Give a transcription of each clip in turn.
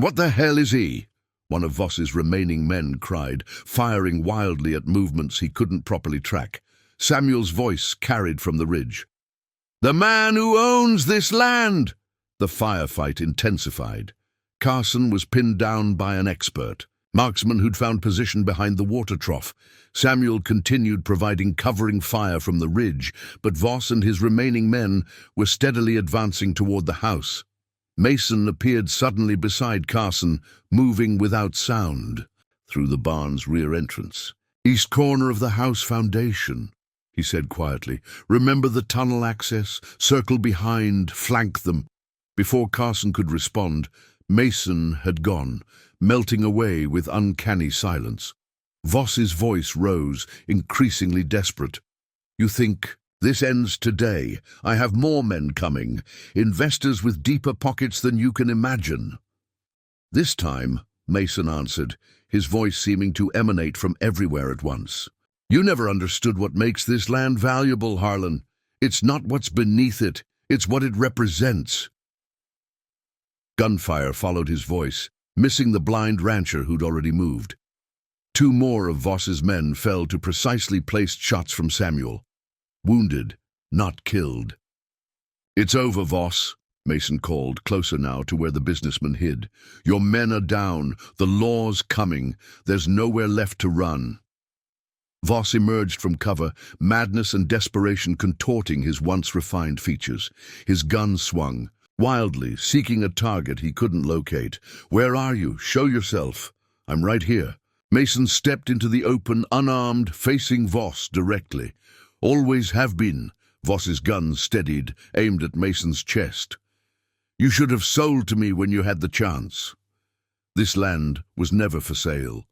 "What the hell is he?" one of Voss's remaining men cried, firing wildly at movements he couldn't properly track. Samuel's voice carried from the ridge. "The man who owns this land!" The firefight intensified. Carson was pinned down by an expert marksman who'd found position behind the water trough. Samuel continued providing covering fire from the ridge, but Voss and his remaining men were steadily advancing toward the house. Mason appeared suddenly beside Carson, moving without sound through the barn's rear entrance. "East corner of the house foundation," he said quietly. "Remember the tunnel access? Circle behind, flank them." Before Carson could respond, Mason had gone, melting away with uncanny silence. Voss's voice rose, increasingly desperate. "You think this ends today? I have more men coming, investors with deeper pockets than you can imagine." "This time," Mason answered, his voice seeming to emanate from everywhere at once. "You never understood what makes this land valuable, Harlan. It's not what's beneath it, it's what it represents." Gunfire followed his voice, missing the blind rancher who'd already moved. Two more of Voss's men fell to precisely placed shots from Samuel. Wounded, not killed. "It's over, Voss," Mason called, closer now to where the businessman hid. "Your men are down. The law's coming. There's nowhere left to run." Voss emerged from cover, madness and desperation contorting his once refined features. His gun swung, wildly, seeking a target he couldn't locate. "Where are you? Show yourself." "I'm right here." Mason stepped into the open, unarmed, facing Voss directly. "Always have been." Voss's gun steadied, aimed at Mason's chest. "You should have sold to me when you had the chance." This land was never for sale.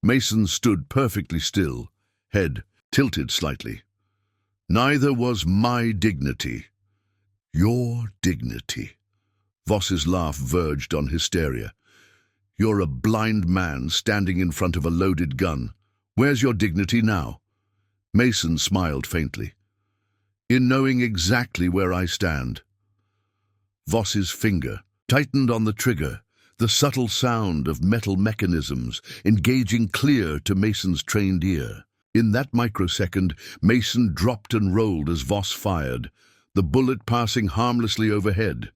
Mason stood perfectly still, head tilted slightly. "Neither was my dignity." "Your dignity." Voss's laugh verged on hysteria. "You're a blind man standing in front of a loaded gun. Where's your dignity now?" Mason smiled faintly. "In knowing exactly where I stand." Voss's finger tightened on the trigger, the subtle sound of metal mechanisms engaging clear to Mason's trained ear. In that microsecond, Mason dropped and rolled as Voss fired, the bullet passing harmlessly overhead.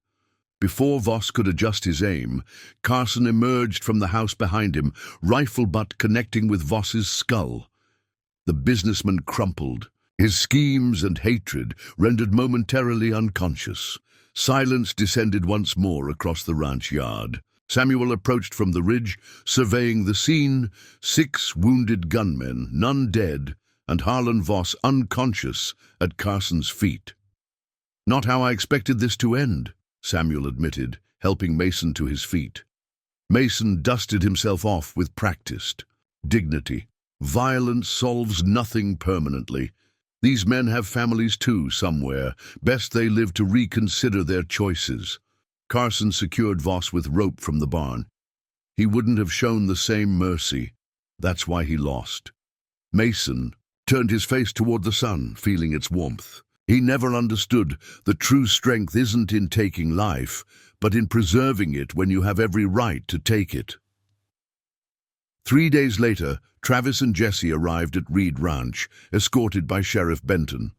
Before Voss could adjust his aim, Carson emerged from the house behind him, rifle butt connecting with Voss's skull. The businessman crumpled, his schemes and hatred rendered momentarily unconscious. Silence descended once more across the ranch yard. Samuel approached from the ridge, surveying the scene, 6 wounded gunmen, none dead, and Harlan Voss unconscious at Carson's feet. "Not how I expected this to end," Samuel admitted, helping Mason to his feet. Mason dusted himself off with practiced dignity. "Violence solves nothing permanently. These men have families too, somewhere. Best they live to reconsider their choices." Carson secured Voss with rope from the barn. "He wouldn't have shown the same mercy. That's why he lost." Mason turned his face toward the sun, feeling its warmth. He never understood the true strength isn't in taking life, but in preserving it when you have every right to take it. 3 days later, Travis and Jesse arrived at Reed Ranch, escorted by Sheriff Benton.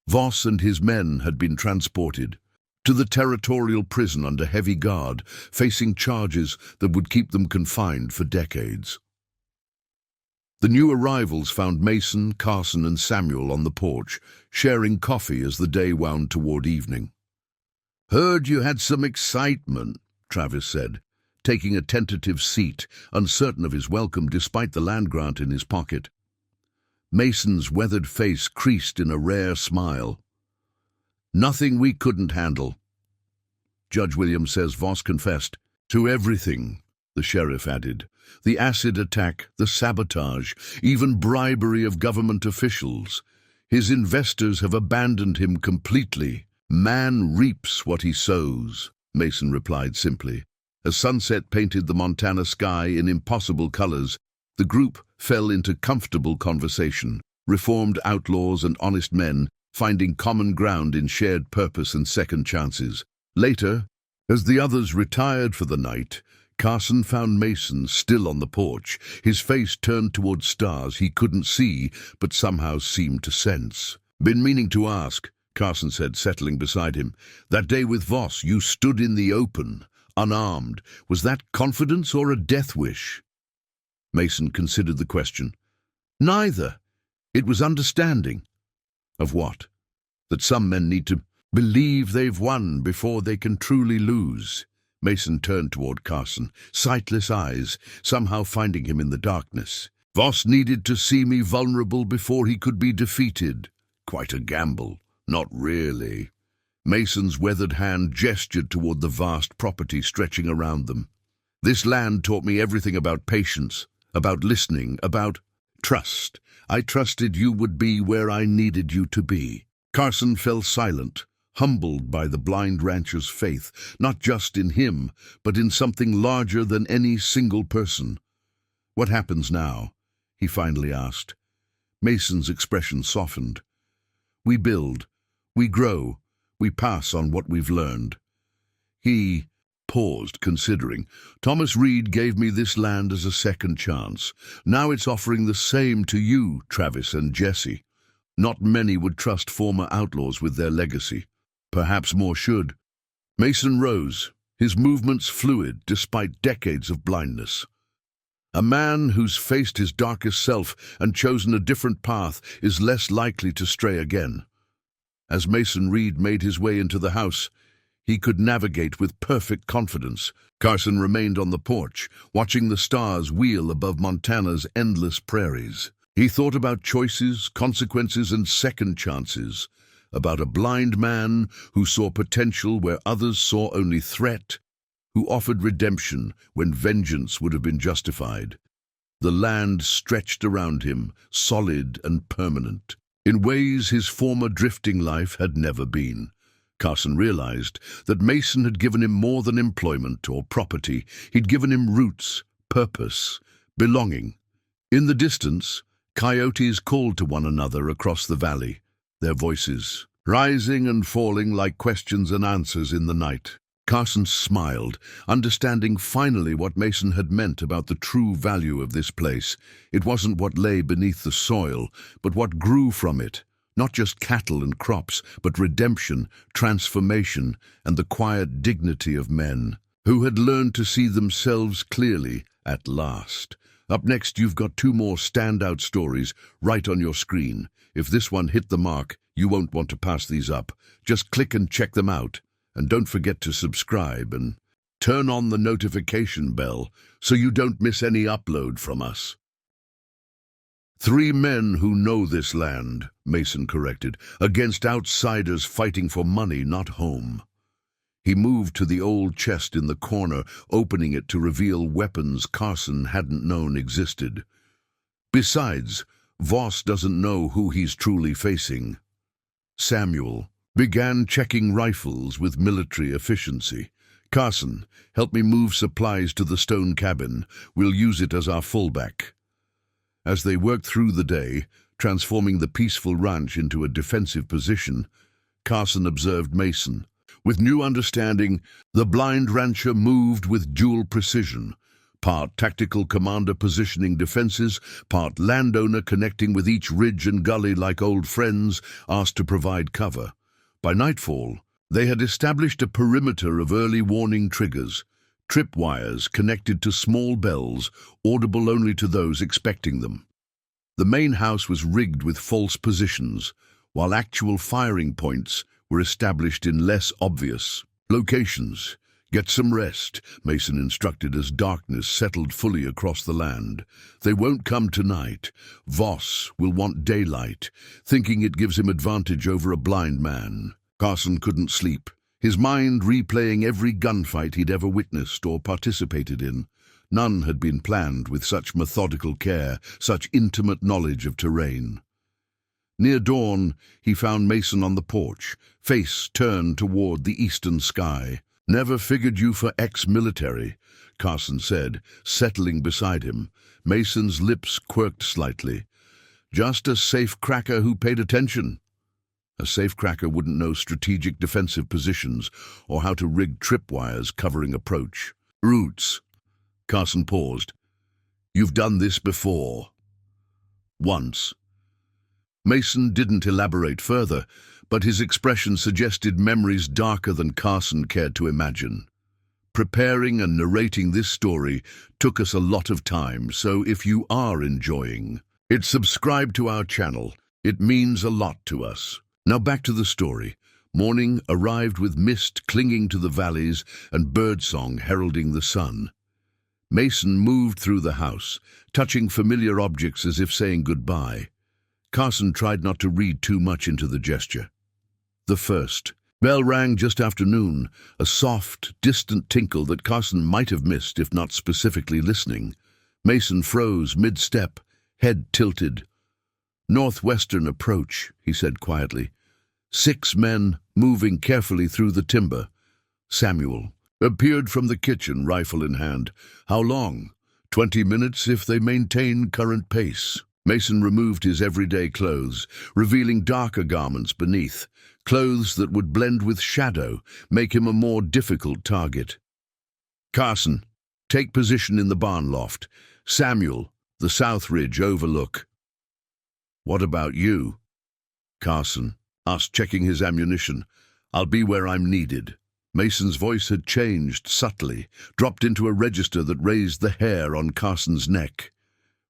Voss and his men had been transported to the territorial prison under heavy guard, facing charges that would keep them confined for decades. The new arrivals found Mason, Carson, and Samuel on the porch, sharing coffee as the day wound toward evening. "Heard you had some excitement," Travis said, taking a tentative seat, uncertain of his welcome despite the land grant in his pocket. Mason's weathered face creased in a rare smile. "Nothing we couldn't handle." Judge Williams says Voss confessed to everything, the sheriff added. The acid attack, the sabotage, even bribery of government officials. His investors have abandoned him completely. "Man reaps what he sows," Mason replied simply. As sunset painted the Montana sky in impossible colors, the group fell into comfortable conversation, reformed outlaws and honest men, finding common ground in shared purpose and second chances. Later, as the others retired for the night, Carson found Mason still on the porch, his face turned towards stars he couldn't see but somehow seemed to sense. "Been meaning to ask," Carson said, settling beside him. "That day with Voss, you stood in the open, unarmed. Was that confidence or a death wish?" Mason considered the question. "Neither. It was understanding." "Of what?" "That some men need to believe they've won before they can truly lose." Mason turned toward Carson, sightless eyes, somehow finding him in the darkness. "Voss needed to see me vulnerable before he could be defeated. Quite a gamble." "Not really." Mason's weathered hand gestured toward the vast property stretching around them. "This land taught me everything about patience, about listening, about trust. I trusted you would be where I needed you to be." Carson fell silent, humbled by the blind rancher's faith, not just in him, but in something larger than any single person. "What happens now?" he finally asked. Mason's expression softened. "We build, we grow, we pass on what we've learned." He paused, considering. "Thomas Reed gave me this land as a second chance. Now it's offering the same to you, Travis and Jesse. Not many would trust former outlaws with their legacy. Perhaps more should." Mason rose, his movements fluid despite decades of blindness. "A man who's faced his darkest self and chosen a different path is less likely to stray again." As Mason Reed made his way into the house, he could navigate with perfect confidence. Carson remained on the porch, watching the stars wheel above Montana's endless prairies. He thought about choices, consequences, and second chances, about a blind man who saw potential where others saw only threat, who offered redemption when vengeance would have been justified. The land stretched around him, solid and permanent, in ways his former drifting life had never been. Carson realized that Mason had given him more than employment or property. He'd given him roots, purpose, belonging. In the distance, coyotes called to one another across the valley, their voices rising and falling like questions and answers in the night. Carson smiled, understanding finally what Mason had meant about the true value of this place. It wasn't what lay beneath the soil, but what grew from it. Not just cattle and crops, but redemption, transformation, and the quiet dignity of men who had learned to see themselves clearly at last. Up next, you've got two more standout stories right on your screen. If this one hit the mark, you won't want to pass these up. Just click and check them out. And don't forget to subscribe and turn on the notification bell so you don't miss any upload from us. "Three men who know this land," Mason corrected, "against outsiders fighting for money, not home." He moved to the old chest in the corner, opening it to reveal weapons Carson hadn't known existed. Besides, Voss doesn't know who he's truly facing. Samuel began checking rifles with military efficiency. "Carson, help me move supplies to the stone cabin. We'll use it as our fallback." As they worked through the day, transforming the peaceful ranch into a defensive position, Carson observed Mason. With new understanding, the blind rancher moved with dual precision, part tactical commander positioning defenses, part landowner connecting with each ridge and gully like old friends asked to provide cover. By nightfall, they had established a perimeter of early warning triggers, tripwires connected to small bells, audible only to those expecting them. The main house was rigged with false positions, while actual firing points were established in less obvious locations. "Get some rest," Mason instructed as darkness settled fully across the land. "They won't come tonight. Voss will want daylight, thinking it gives him advantage over a blind man." Carson couldn't sleep, his mind replaying every gunfight he'd ever witnessed or participated in. None had been planned with such methodical care, such intimate knowledge of terrain. Near dawn, he found Mason on the porch, face turned toward the eastern sky. "Never figured you for ex-military," Carson said, settling beside him. Mason's lips quirked slightly. "Just a safe-cracker who paid attention." A safecracker wouldn't know strategic defensive positions or how to rig tripwires covering approach. "Roots," Carson paused. You've done this before. Once. Mason didn't elaborate further, but his expression suggested memories darker than Carson cared to imagine. Preparing and narrating this story took us a lot of time, so if you are enjoying it, subscribe to our channel. It means a lot to us. Now back to the story. Morning arrived with mist clinging to the valleys and birdsong heralding the sun. Mason moved through the house, touching familiar objects as if saying goodbye. Carson tried not to read too much into the gesture. The first bell rang just after noon, a soft, distant tinkle that Carson might have missed if not specifically listening. Mason froze mid-step, head tilted. Northwestern approach, he said quietly. 6 men moving carefully through the timber. Samuel appeared from the kitchen, rifle in hand. How long? 20 minutes if they maintain current pace. Mason removed his everyday clothes, revealing darker garments beneath, clothes that would blend with shadow, make him a more difficult target. Carson, take position in the barn loft. Samuel, the South Ridge overlook. What about you? Carson asked, checking his ammunition. I'll be where I'm needed. Mason's voice had changed subtly, dropped into a register that raised the hair on Carson's neck.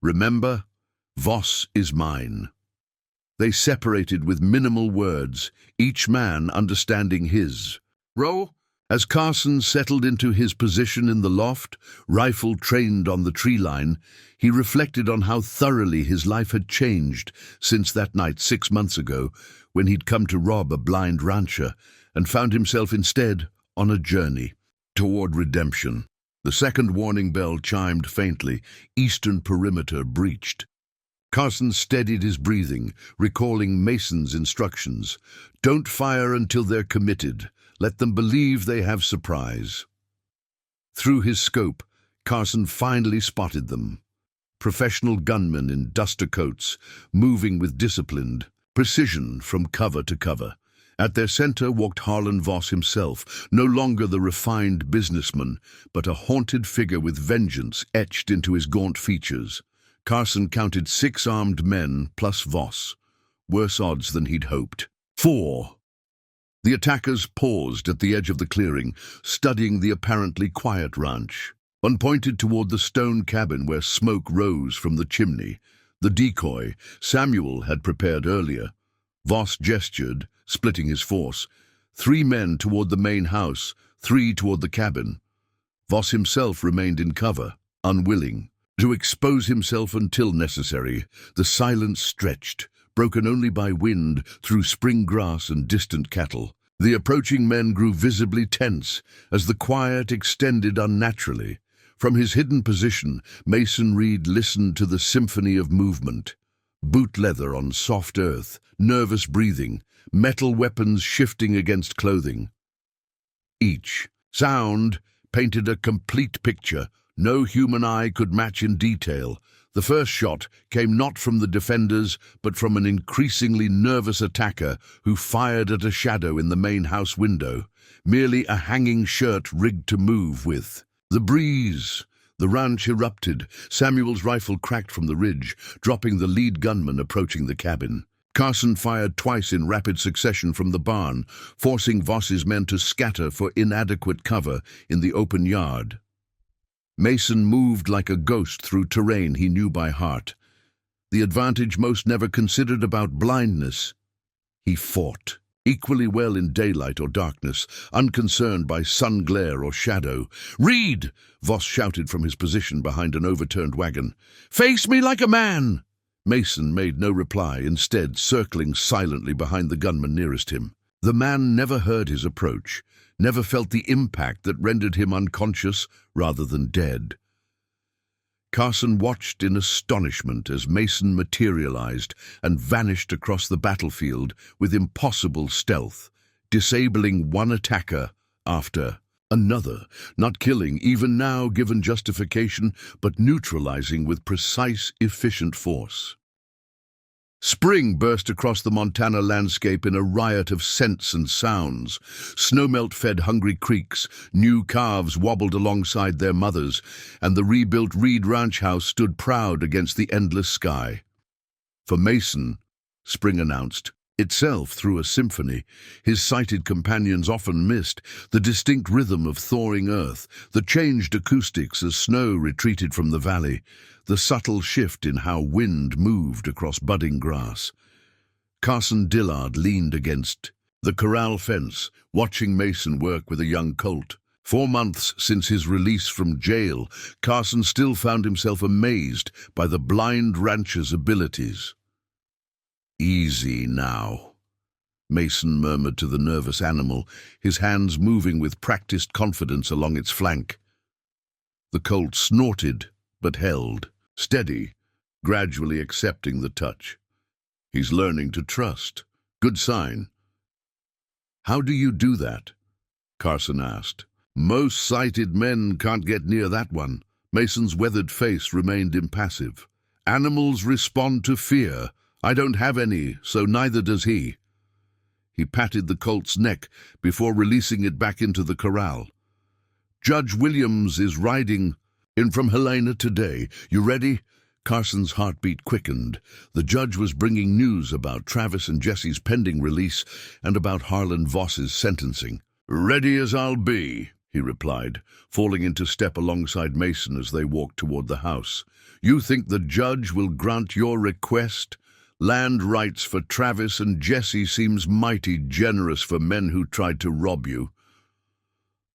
Remember, Voss is mine. They separated with minimal words, each man understanding his role. As Carson settled into his position in the loft, rifle trained on the tree line, he reflected on how thoroughly his life had changed since that night 6 months ago when he'd come to rob a blind rancher and found himself instead on a journey toward redemption. The second warning bell chimed faintly, eastern perimeter breached. Carson steadied his breathing, recalling Mason's instructions. Don't fire until they're committed. Let them believe they have surprise. Through his scope, Carson finally spotted them. Professional gunmen in duster coats, moving with disciplined precision from cover to cover. At their center walked Harlan Voss himself, no longer the refined businessman, but a haunted figure with vengeance etched into his gaunt features. Carson counted 6 armed men plus Voss. Worse odds than he'd hoped. 4. The attackers paused at the edge of the clearing, studying the apparently quiet ranch. One pointed toward the stone cabin where smoke rose from the chimney. The decoy Samuel had prepared earlier. Voss gestured, splitting his force. 3 men toward the main house, 3 toward the cabin. Voss himself remained in cover, unwilling to expose himself until necessary. The silence stretched, broken only by wind through spring grass and distant cattle. The approaching men grew visibly tense as the quiet extended unnaturally. From his hidden position, Mason Reed listened to the symphony of movement. Boot leather on soft earth, nervous breathing, metal weapons shifting against clothing. Each sound painted a complete picture no human eye could match in detail. The first shot came not from the defenders, but from an increasingly nervous attacker who fired at a shadow in the main house window, merely a hanging shirt rigged to move with. The breeze. The ranch erupted. Samuel's rifle cracked from the ridge, dropping the lead gunman approaching the cabin. Carson fired twice in rapid succession from the barn, forcing Voss's men to scatter for inadequate cover in the open yard. Mason moved like a ghost through terrain he knew by heart. The advantage most never considered about blindness. He fought, equally well in daylight or darkness, unconcerned by sun glare or shadow. "Reed!" Voss shouted from his position behind an overturned wagon. "Face me like a man!" Mason made no reply, instead circling silently behind the gunman nearest him. The man never heard his approach, never felt the impact that rendered him unconscious rather than dead. Carson watched in astonishment as Mason materialized and vanished across the battlefield with impossible stealth, disabling one attacker after another, not killing even now given justification, but neutralizing with precise, efficient force. Spring burst across the Montana landscape in a riot of scents and sounds. Snowmelt fed hungry creeks, new calves wobbled alongside their mothers, and the rebuilt Reed Ranch house stood proud against the endless sky. For Mason, spring announced, itself through a symphony. His sighted companions often missed the distinct rhythm of thawing earth, the changed acoustics as snow retreated from the valley, the subtle shift in how wind moved across budding grass. Carson Dillard leaned against the corral fence, watching Mason work with a young colt. 4 months since his release from jail, Carson still found himself amazed by the blind rancher's abilities. "Easy now," Mason murmured to the nervous animal, his hands moving with practiced confidence along its flank. The colt snorted, but held, steady, gradually accepting the touch. "He's learning to trust. Good sign." "How do you do that?" Carson asked. "Most sighted men can't get near that one." Mason's weathered face remained impassive. "Animals respond to fear. I don't have any, so neither does he." He patted the colt's neck before releasing it back into the corral. "Judge Williams is riding in from Helena today. You ready?" Carson's heartbeat quickened. The judge was bringing news about Travis and Jesse's pending release and about Harlan Voss's sentencing. "Ready as I'll be," he replied, falling into step alongside Mason as they walked toward the house. "You think the judge will grant your request? Land rights for Travis and Jesse seems mighty generous for men who tried to rob you."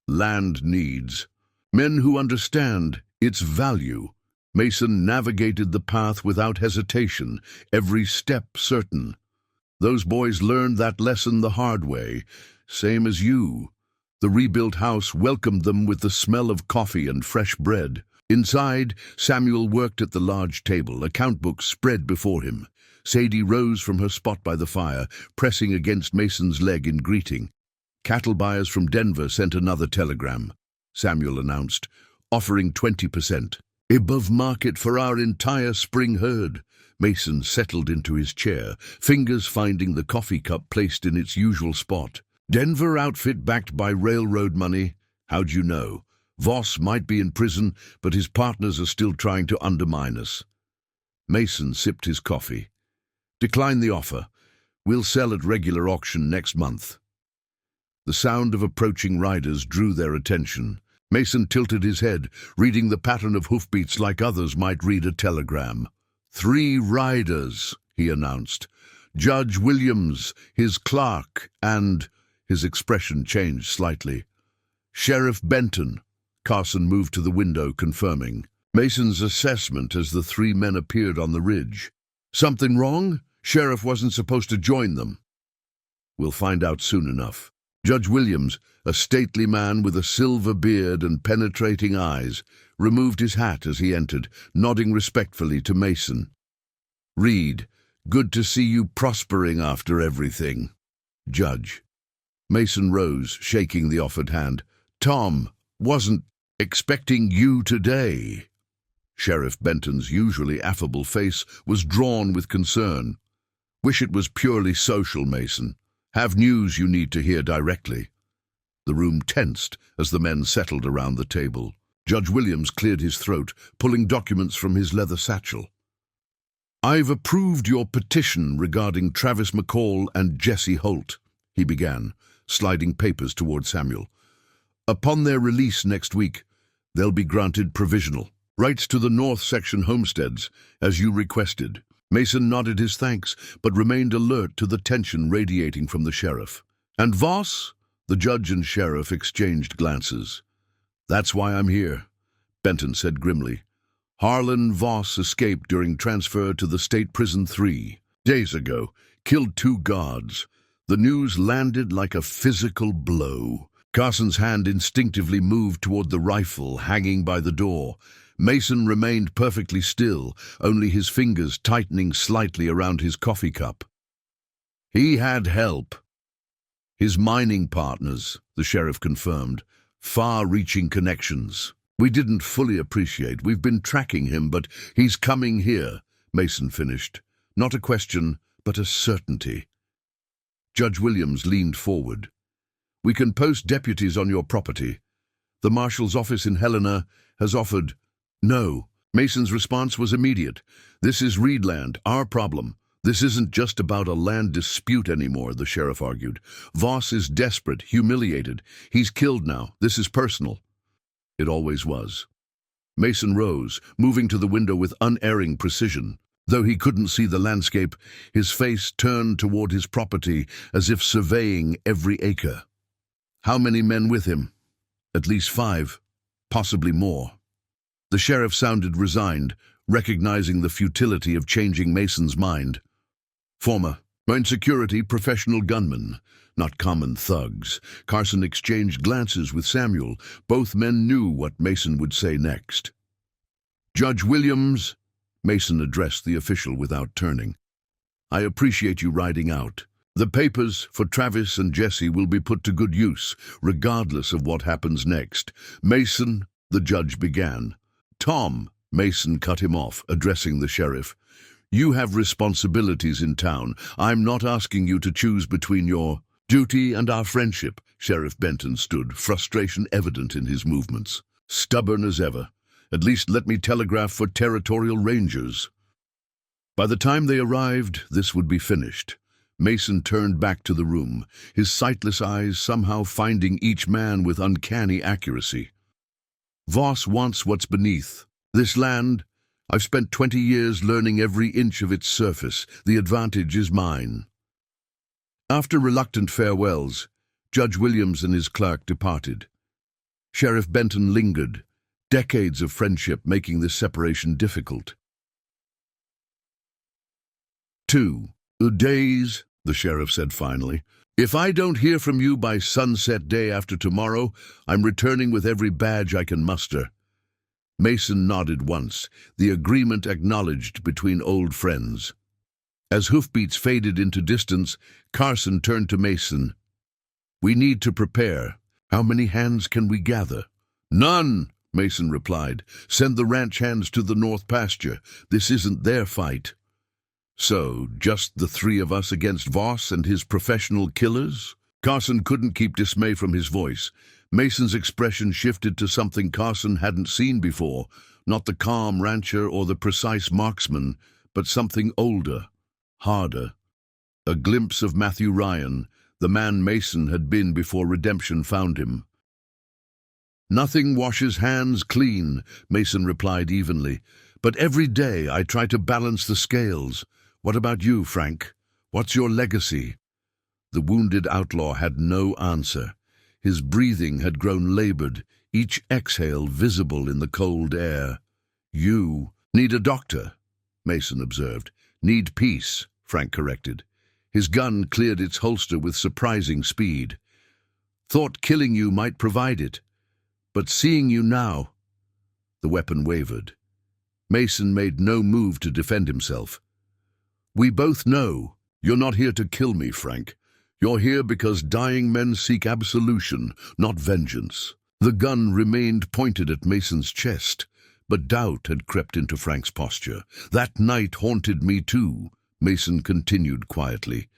"Land needs men who understand its value." Mason navigated the path without hesitation, every step certain. "Those boys learned that lesson the hard way, same as you." The rebuilt house welcomed them with the smell of coffee and fresh bread. Inside, Samuel worked at the large table, account books spread before him. Sadie rose from her spot by the fire, pressing against Mason's leg in greeting. "Cattle buyers from Denver sent another telegram," Samuel announced, "offering 20% above market for our entire spring herd." Mason settled into his chair, fingers finding the coffee cup placed in its usual spot. "Denver outfit backed by railroad money? How'd you know? Voss might be in prison, but his partners are still trying to undermine us." Mason sipped his coffee. "Decline the offer. We'll sell at regular auction next month." The sound of approaching riders drew their attention. Mason tilted his head, reading the pattern of hoofbeats like others might read a telegram. 3 riders, he announced. "Judge Williams, his clerk, and—" His expression changed slightly. "Sheriff Benton." Carson moved to the window, confirming Mason's assessment as the 3 men appeared on the ridge. "Something wrong? Sheriff wasn't supposed to join them." "We'll find out soon enough." Judge Williams, a stately man with a silver beard and penetrating eyes, removed his hat as he entered, nodding respectfully to Mason. "Reed, good to see you prospering after everything." "Judge." Mason rose, shaking the offered hand. "Tom, wasn't expecting you today." Sheriff Benton's usually affable face was drawn with concern. "Wish it was purely social, Mason. Have news you need to hear directly." The room tensed as the men settled around the table. Judge Williams cleared his throat, pulling documents from his leather satchel. "I've approved your petition regarding Travis McCall and Jesse Holt," he began, sliding papers toward Samuel. "Upon their release next week, they'll be granted provisional rights to the North Section homesteads, as you requested." Mason nodded his thanks, but remained alert to the tension radiating from the sheriff. "And Voss?" The judge and sheriff exchanged glances. "That's why I'm here," Benton said grimly. "Harlan Voss escaped during transfer to the State Prison 3 days ago, killed 2 guards. The news landed like a physical blow." Carson's hand instinctively moved toward the rifle hanging by the door. Mason remained perfectly still, only his fingers tightening slightly around his coffee cup. "He had help. His mining partners," the sheriff confirmed. "Far-reaching connections. We didn't fully appreciate. We've been tracking him, but he's coming here," Mason finished. Not a question, but a certainty. Judge Williams leaned forward. We can post deputies on your property. The marshal's office in Helena has offered. No. Mason's response was immediate. This is Reedland, our problem. This isn't just about a land dispute anymore, the sheriff argued. Voss is desperate, humiliated. He's killed now. This is personal. It always was. Mason rose, moving to the window with unerring precision. Though he couldn't see the landscape, his face turned toward his property as if surveying every acre. How many men with him? At least 5, possibly more. The sheriff sounded resigned, recognizing the futility of changing Mason's mind. Former security professional gunmen, not common thugs. Carson exchanged glances with Samuel. Both men knew what Mason would say next. Judge Williams, Mason addressed the official without turning. I appreciate you riding out. The papers for Travis and Jesse will be put to good use, regardless of what happens next. Mason, the judge began. Tom, Mason cut him off, addressing the sheriff. You have responsibilities in town. I'm not asking you to choose between your duty and our friendship. Sheriff Benton stood, frustration evident in his movements. Stubborn as ever. At least let me telegraph for territorial rangers. By the time they arrived, this would be finished. Mason turned back to the room, his sightless eyes somehow finding each man with uncanny accuracy. Voss wants what's beneath. This land, I've spent 20 years learning every inch of its surface. The advantage is mine. After reluctant farewells, Judge Williams and his clerk departed. Sheriff Benton lingered, decades of friendship making this separation difficult. 2 days, the sheriff said finally. If I don't hear from you by sunset day after tomorrow, I'm returning with every badge I can muster. Mason nodded once, the agreement acknowledged between old friends. As hoofbeats faded into distance, Carson turned to Mason. We need to prepare. How many hands can we gather? None, Mason replied. Send the ranch hands to the north pasture. This isn't their fight. So, just the 3 of us against Voss and his professional killers? Carson couldn't keep dismay from his voice. Mason's expression shifted to something Carson hadn't seen before, not the calm rancher or the precise marksman, but something older, harder. A glimpse of Matthew Ryan, the man Mason had been before redemption found him. Nothing washes hands clean, Mason replied evenly, but every day I try to balance the scales. What about you, Frank? What's your legacy? The wounded outlaw had no answer. His breathing had grown labored, each exhale visible in the cold air. You need a doctor, Mason observed. Need peace, Frank corrected. His gun cleared its holster with surprising speed. Thought killing you might provide it, but seeing you now... The weapon wavered. Mason made no move to defend himself. We both know you're not here to kill me, Frank. You're here because dying men seek absolution, not vengeance. The gun remained pointed at Mason's chest, but doubt had crept into Frank's posture. That night haunted me too, Mason continued quietly.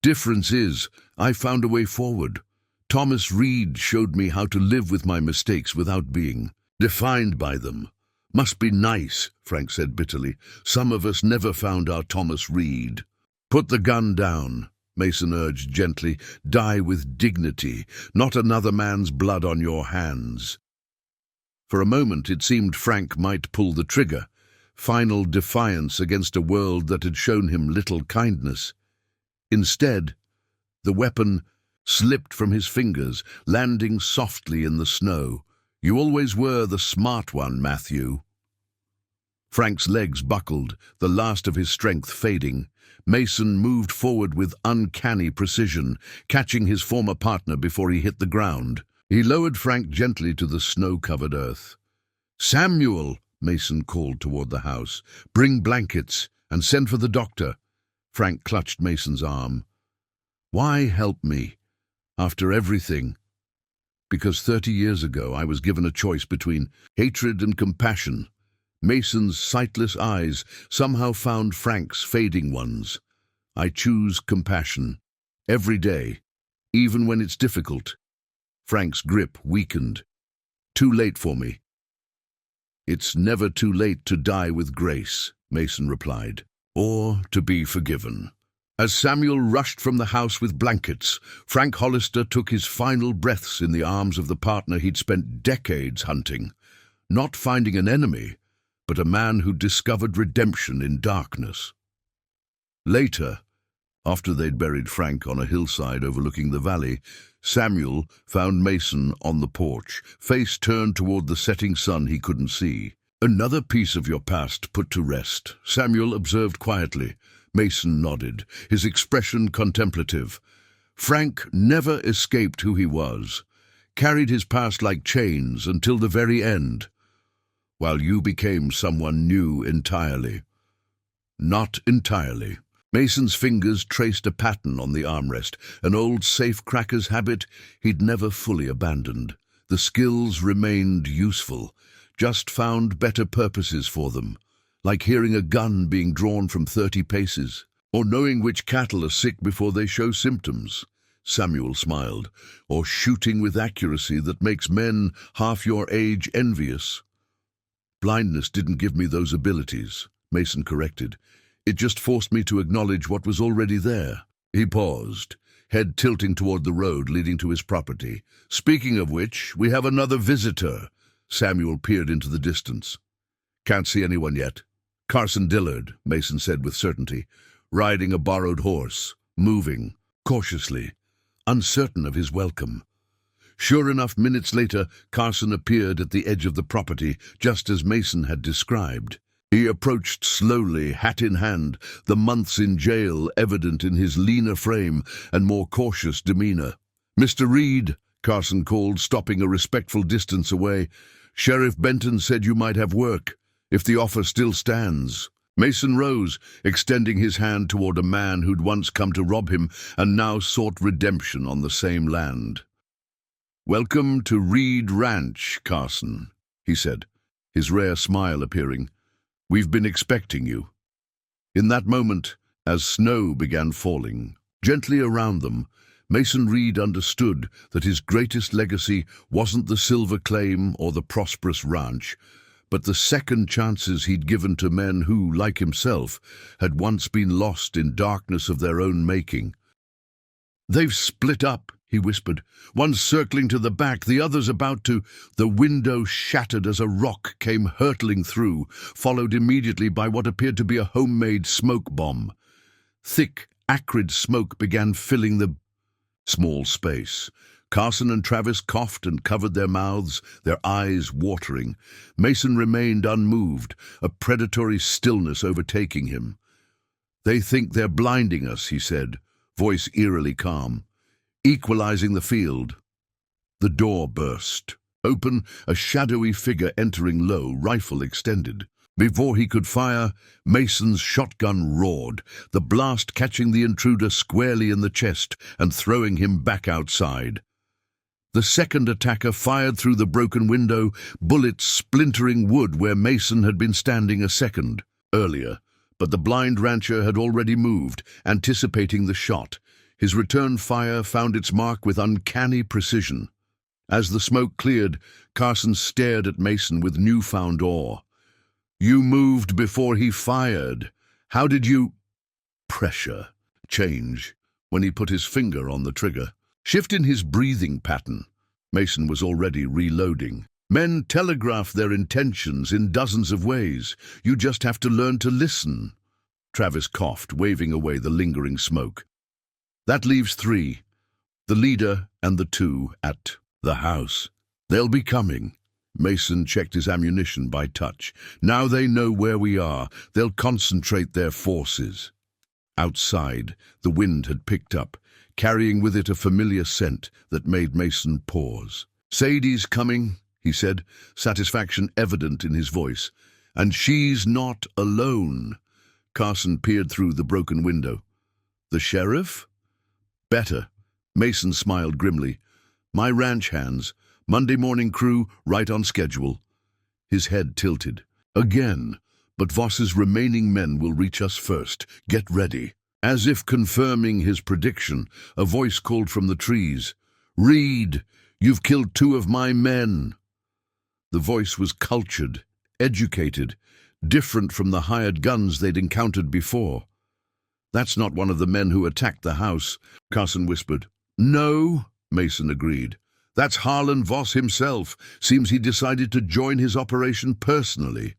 Difference is, I found a way forward. Thomas Reed showed me how to live with my mistakes without being defined by them. Must be nice, Frank said bitterly. Some of us never found our Thomas Reed. Put the gun down, Mason urged gently. Die with dignity, not another man's blood on your hands. For a moment it seemed Frank might pull the trigger, final defiance against a world that had shown him little kindness. Instead, the weapon slipped from his fingers, landing softly in the snow. You always were the smart one, Matthew. Frank's legs buckled, the last of his strength fading. Mason moved forward with uncanny precision, catching his former partner before he hit the ground. He lowered Frank gently to the snow-covered earth. Samuel, Mason called toward the house. Bring blankets and send for the doctor. Frank clutched Mason's arm. Why help me? After everything? Because 30 years ago I was given a choice between hatred and compassion. Mason's sightless eyes somehow found Frank's fading ones. I choose compassion. Every day, even when it's difficult. Frank's grip weakened. Too late for me. It's never too late to die with grace, Mason replied, or to be forgiven. As Samuel rushed from the house with blankets, Frank Hollister took his final breaths in the arms of the partner he'd spent decades hunting, not finding an enemy, but a man who discovered redemption in darkness. Later, after they'd buried Frank on a hillside overlooking the valley, Samuel found Mason on the porch, face turned toward the setting sun he couldn't see. "Another piece of your past put to rest," Samuel observed quietly. Mason nodded, his expression contemplative. Frank never escaped who he was, carried his past like chains until the very end, while you became someone new entirely. Not entirely. Mason's fingers traced a pattern on the armrest, an old safecracker's habit he'd never fully abandoned. The skills remained useful, just found better purposes for them, like hearing a gun being drawn from 30 paces, or knowing which cattle are sick before they show symptoms. Samuel smiled. Or shooting with accuracy that makes men half your age envious. Blindness didn't give me those abilities, Mason corrected. It just forced me to acknowledge what was already there. He paused, head tilting toward the road leading to his property. "Speaking of which, we have another visitor." Samuel peered into the distance. "Can't see anyone yet." "Carson Dillard," Mason said with certainty, riding a borrowed horse, moving, cautiously, uncertain of his welcome. Sure enough, minutes later, Carson appeared at the edge of the property, just as Mason had described. He approached slowly, hat in hand, the months in jail evident in his leaner frame and more cautious demeanor. "Mr. Reed," Carson called, stopping a respectful distance away. "Sheriff Benton said you might have work, if the offer still stands." Mason rose, extending his hand toward a man who'd once come to rob him and now sought redemption on the same land. "Welcome to Reed Ranch, Carson," he said, his rare smile appearing. "We've been expecting you." In that moment, as snow began falling gently around them, Mason Reed understood that his greatest legacy wasn't the silver claim or the prosperous ranch, but the second chances he'd given to men who, like himself, had once been lost in darkness of their own making. "They've split up," he whispered. "One's circling to the back, the other's about to—" The window shattered as a rock came hurtling through, followed immediately by what appeared to be a homemade smoke bomb. Thick, acrid smoke began filling the small space. Carson and Travis coughed and covered their mouths, their eyes watering. Mason remained unmoved, a predatory stillness overtaking him. "They think they're blinding us," he said, voice eerily calm. "Equalizing the field." The door burst. Open, a shadowy figure entering low, rifle extended. Before he could fire, Mason's shotgun roared, the blast catching the intruder squarely in the chest and throwing him back outside. The second attacker fired through the broken window, bullets splintering wood where Mason had been standing a second earlier, but the blind rancher had already moved, anticipating the shot. His return fire found its mark with uncanny precision. As the smoke cleared, Carson stared at Mason with newfound awe. "You moved before he fired. How did you—" Pressure, change, when he put his finger on the trigger. Shift in his breathing pattern. Mason was already reloading. "Men telegraph their intentions in dozens of ways. You just have to learn to listen." Travis coughed, waving away the lingering smoke. "That leaves 3. The leader and the 2 at the house. They'll be coming." Mason checked his ammunition by touch. "Now they know where we are. They'll concentrate their forces." Outside, the wind had picked up, carrying with it a familiar scent that made Mason pause. "Sadie's coming," he said, satisfaction evident in his voice. "And she's not alone." Carson peered through the broken window. "The sheriff?" "Better." Mason smiled grimly. "My ranch hands. Monday morning crew, right on schedule." His head tilted. Again, but Voss's remaining men will reach us first. Get ready. As if confirming his prediction, a voice called from the trees, "Reed, you've killed 2 of my men." The voice was cultured, educated, different from the hired guns they'd encountered before. "That's not one of the men who attacked the house," Carson whispered. "No," Mason agreed. "That's Harlan Voss himself. Seems he decided to join his operation personally."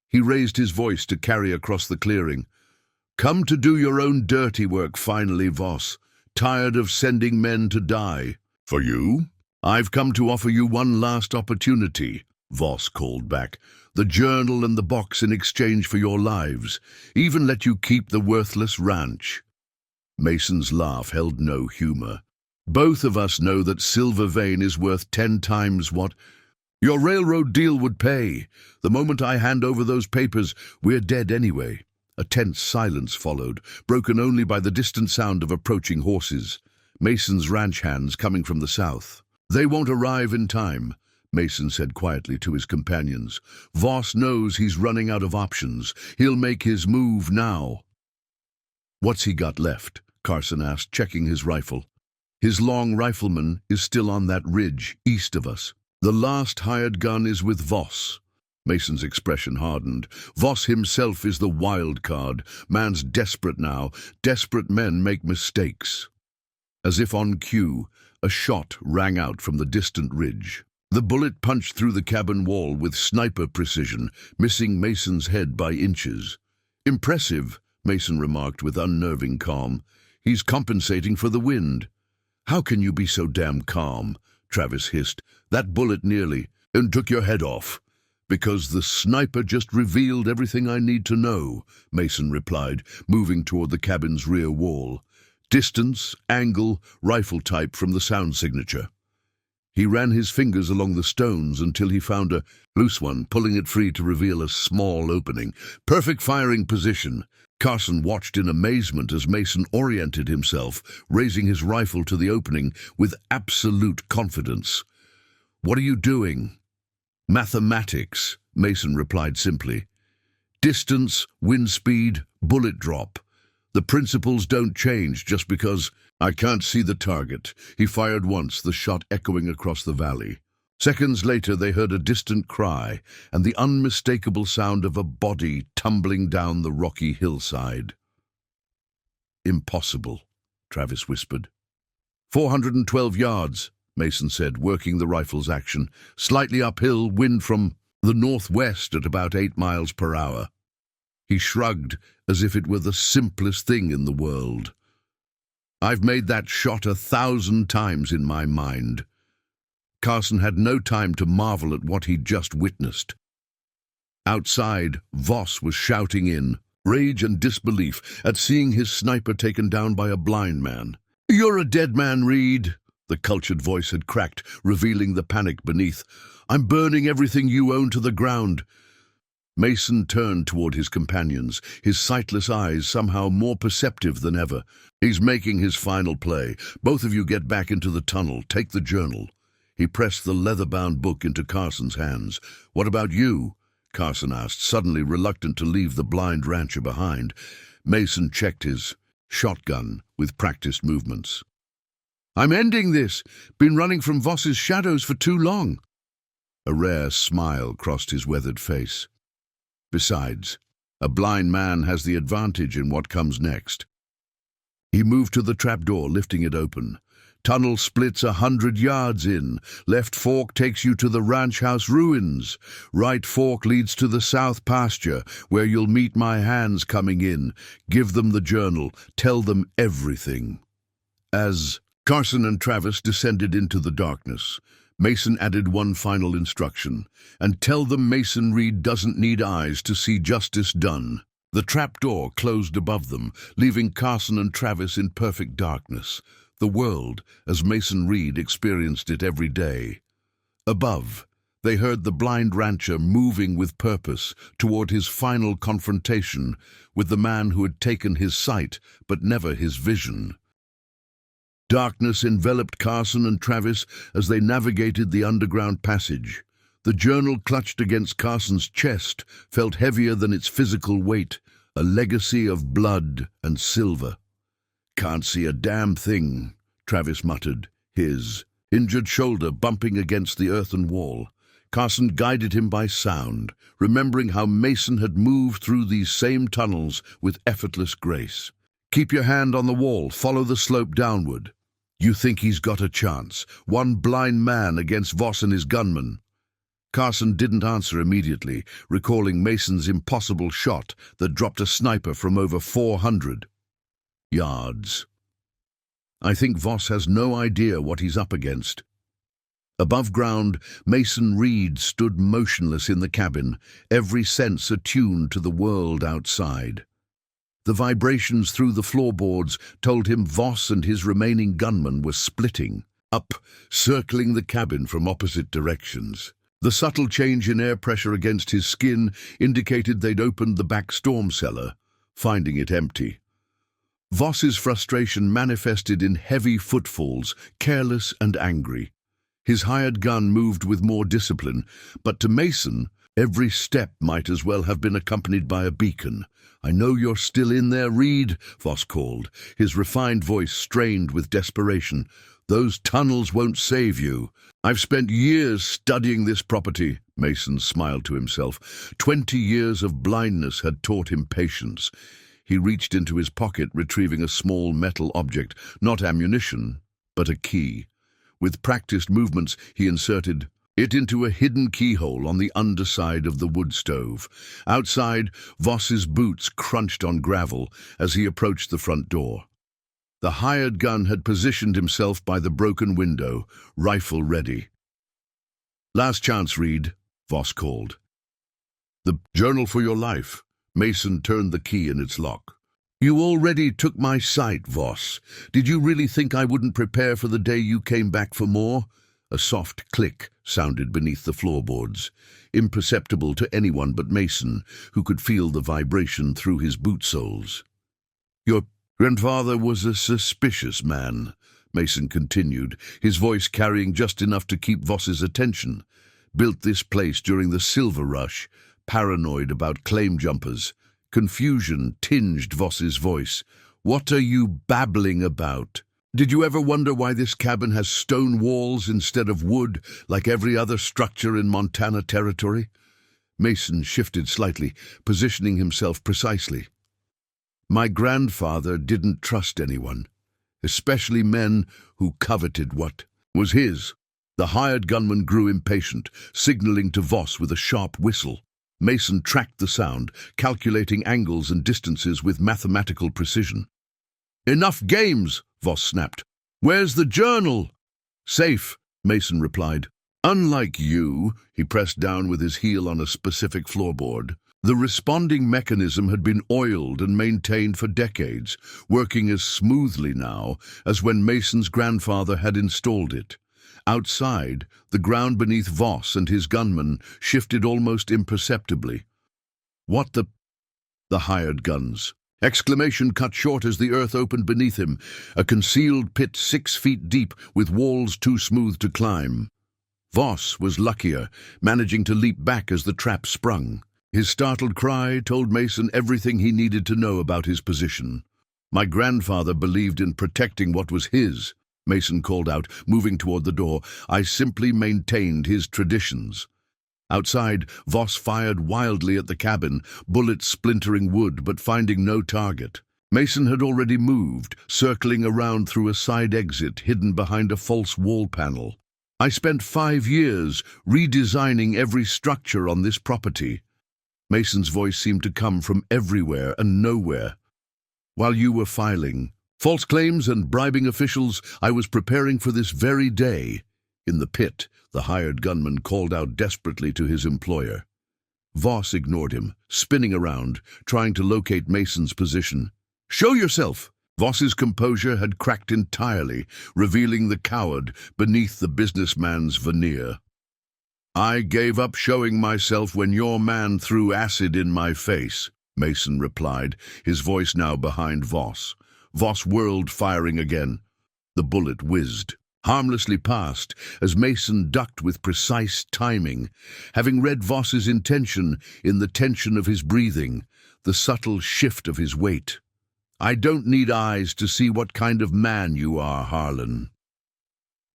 He raised his voice to carry across the clearing. "Come to do your own dirty work finally, Voss. Tired of sending men to die." "For you? I've come to offer you one last opportunity," Voss called back. "The journal and the box in exchange for your lives. Even let you keep the worthless ranch." Mason's laugh held no humor. "Both of us know that Silver Vein is worth 10 times what your railroad deal would pay. The moment I hand over those papers, we're dead anyway." A tense silence followed, broken only by the distant sound of approaching horses. Mason's ranch hands coming from the south. "They won't arrive in time," Mason said quietly to his companions. "Voss knows he's running out of options. He'll make his move now." "What's he got left?" Carson asked, checking his rifle. "His long rifleman is still on that ridge east of us. The last hired gun is with Voss." Mason's expression hardened. "Voss himself is the wild card. Man's desperate now. Desperate men make mistakes." As if on cue, a shot rang out from the distant ridge. The bullet punched through the cabin wall with sniper precision, missing Mason's head by inches. "Impressive," Mason remarked with unnerving calm. "He's compensating for the wind." "How can you be so damn calm?" Travis hissed. "That bullet nearly and took your head off." "Because the sniper just revealed everything I need to know," Mason replied, moving toward the cabin's rear wall. "Distance, angle, rifle type from the sound signature." He ran his fingers along the stones until he found a loose one, pulling it free to reveal a small opening. "Perfect firing position." Carson watched in amazement as Mason oriented himself, raising his rifle to the opening with absolute confidence. "What are you doing?" "Mathematics," Mason replied simply. "Distance, wind speed, bullet drop. The principles don't change just because I can't see the target." He fired once, the shot echoing across the valley. Seconds later they heard a distant cry and the unmistakable sound of a body tumbling down the rocky hillside. "Impossible," Travis whispered. 412 yards, Mason said, working the rifle's action. "Slightly uphill, wind from the northwest at about 8 miles per hour." He shrugged as if it were the simplest thing in the world. "I've made that shot 1,000 times in my mind." Carson had no time to marvel at what he'd just witnessed. Outside, Voss was shouting in, rage and disbelief at seeing his sniper taken down by a blind man. "You're a dead man, Reed," the cultured voice had cracked, revealing the panic beneath. "I'm burning everything you own to the ground." Mason turned toward his companions, his sightless eyes somehow more perceptive than ever. "He's making his final play. Both of you get back into the tunnel. Take the journal." He pressed the leather-bound book into Carson's hands. "What about you?" Carson asked, suddenly reluctant to leave the blind rancher behind. Mason checked his shotgun with practiced movements. "I'm ending this. Been running from Voss's shadows for too long." A rare smile crossed his weathered face. "Besides, a blind man has the advantage in what comes next." He moved to the trapdoor, lifting it open. "Tunnel splits 100 yards in. Left fork takes you to the ranch house ruins. Right fork leads to the south pasture, where you'll meet my hands coming in. Give them the journal. Tell them everything." As Carson and Travis descended into the darkness, Mason added one final instruction, "And tell them Mason Reed doesn't need eyes to see justice done." The trapdoor closed above them, leaving Carson and Travis in perfect darkness. The world, as Mason Reed experienced it every day. Above, they heard the blind rancher moving with purpose toward his final confrontation with the man who had taken his sight but never his vision. Darkness enveloped Carson and Travis as they navigated the underground passage. The journal clutched against Carson's chest felt heavier than its physical weight, a legacy of blood and silver. "Can't see a damn thing," Travis muttered, his injured shoulder bumping against the earthen wall. Carson guided him by sound, remembering how Mason had moved through these same tunnels with effortless grace. "Keep your hand on the wall, follow the slope downward." "You think he's got a chance? One blind man against Voss and his gunman." Carson didn't answer immediately, recalling Mason's impossible shot that dropped a sniper from over 400 yards. "I think Voss has no idea what he's up against." Above ground, Mason Reed stood motionless in the cabin, every sense attuned to the world outside. The vibrations through the floorboards told him Voss and his remaining gunmen were splitting up, circling the cabin from opposite directions. The subtle change in air pressure against his skin indicated they'd opened the back storm cellar, finding it empty. Voss's frustration manifested in heavy footfalls, careless and angry. His hired gun moved with more discipline, but to Mason, every step might as well have been accompanied by a beacon. "I know you're still in there, Reed," Voss called, his refined voice strained with desperation. "Those tunnels won't save you." "I've spent years studying this property," Mason smiled to himself. 20 years of blindness had taught him patience. He reached into his pocket, retrieving a small metal object, not ammunition, but a key. With practiced movements, he inserted it into a hidden keyhole on the underside of the wood stove. Outside, Voss's boots crunched on gravel as he approached the front door. The hired gun had positioned himself by the broken window, rifle ready. "Last chance, Reed," Voss called. "The journal for your life." Mason turned the key in its lock. "You already took my sight, Voss. Did you really think I wouldn't prepare for the day you came back for more?" A soft click sounded beneath the floorboards, imperceptible to anyone but Mason, who could feel the vibration through his boot soles. "Your grandfather was a suspicious man," Mason continued, his voice carrying just enough to keep Voss's attention. "Built this place during the Silver Rush, paranoid about claim jumpers." Confusion tinged Voss's voice. "What are you babbling about? Did you ever wonder why this cabin has stone walls instead of wood, like every other structure in Montana territory?" Mason shifted slightly, positioning himself precisely. "My grandfather didn't trust anyone, especially men who coveted what was his." The hired gunman grew impatient, signaling to Voss with a sharp whistle. Mason tracked the sound, calculating angles and distances with mathematical precision. "Enough games," Voss snapped. "Where's the journal?" "Safe," Mason replied. "Unlike you," he pressed down with his heel on a specific floorboard. The responding mechanism had been oiled and maintained for decades, working as smoothly now as when Mason's grandfather had installed it. Outside, the ground beneath Voss and his gunmen shifted almost imperceptibly. "What the—" The hired guns. Exclamation cut short as the earth opened beneath him, a concealed pit 6 feet deep with walls too smooth to climb. Voss was luckier, managing to leap back as the trap sprung. His startled cry told Mason everything he needed to know about his position. "My grandfather believed in protecting what was his," Mason called out, moving toward the door. "I simply maintained his traditions." Outside, Voss fired wildly at the cabin, bullets splintering wood but finding no target. Mason had already moved, circling around through a side exit hidden behind a false wall panel. "I spent 5 years redesigning every structure on this property." Mason's voice seemed to come from everywhere and nowhere. "While you were filing false claims and bribing officials, I was preparing for this very day." In the pit, the hired gunman called out desperately to his employer. Voss ignored him, spinning around, trying to locate Mason's position. "Show yourself!" Voss's composure had cracked entirely, revealing the coward beneath the businessman's veneer. "I gave up showing myself when your man threw acid in my face," Mason replied, his voice now behind Voss. Voss whirled, firing again. The bullet whizzed. harmlessly past as Mason ducked with precise timing, having read Voss's intention in the tension of his breathing, the subtle shift of his weight. "I don't need eyes to see what kind of man you are, Harlan."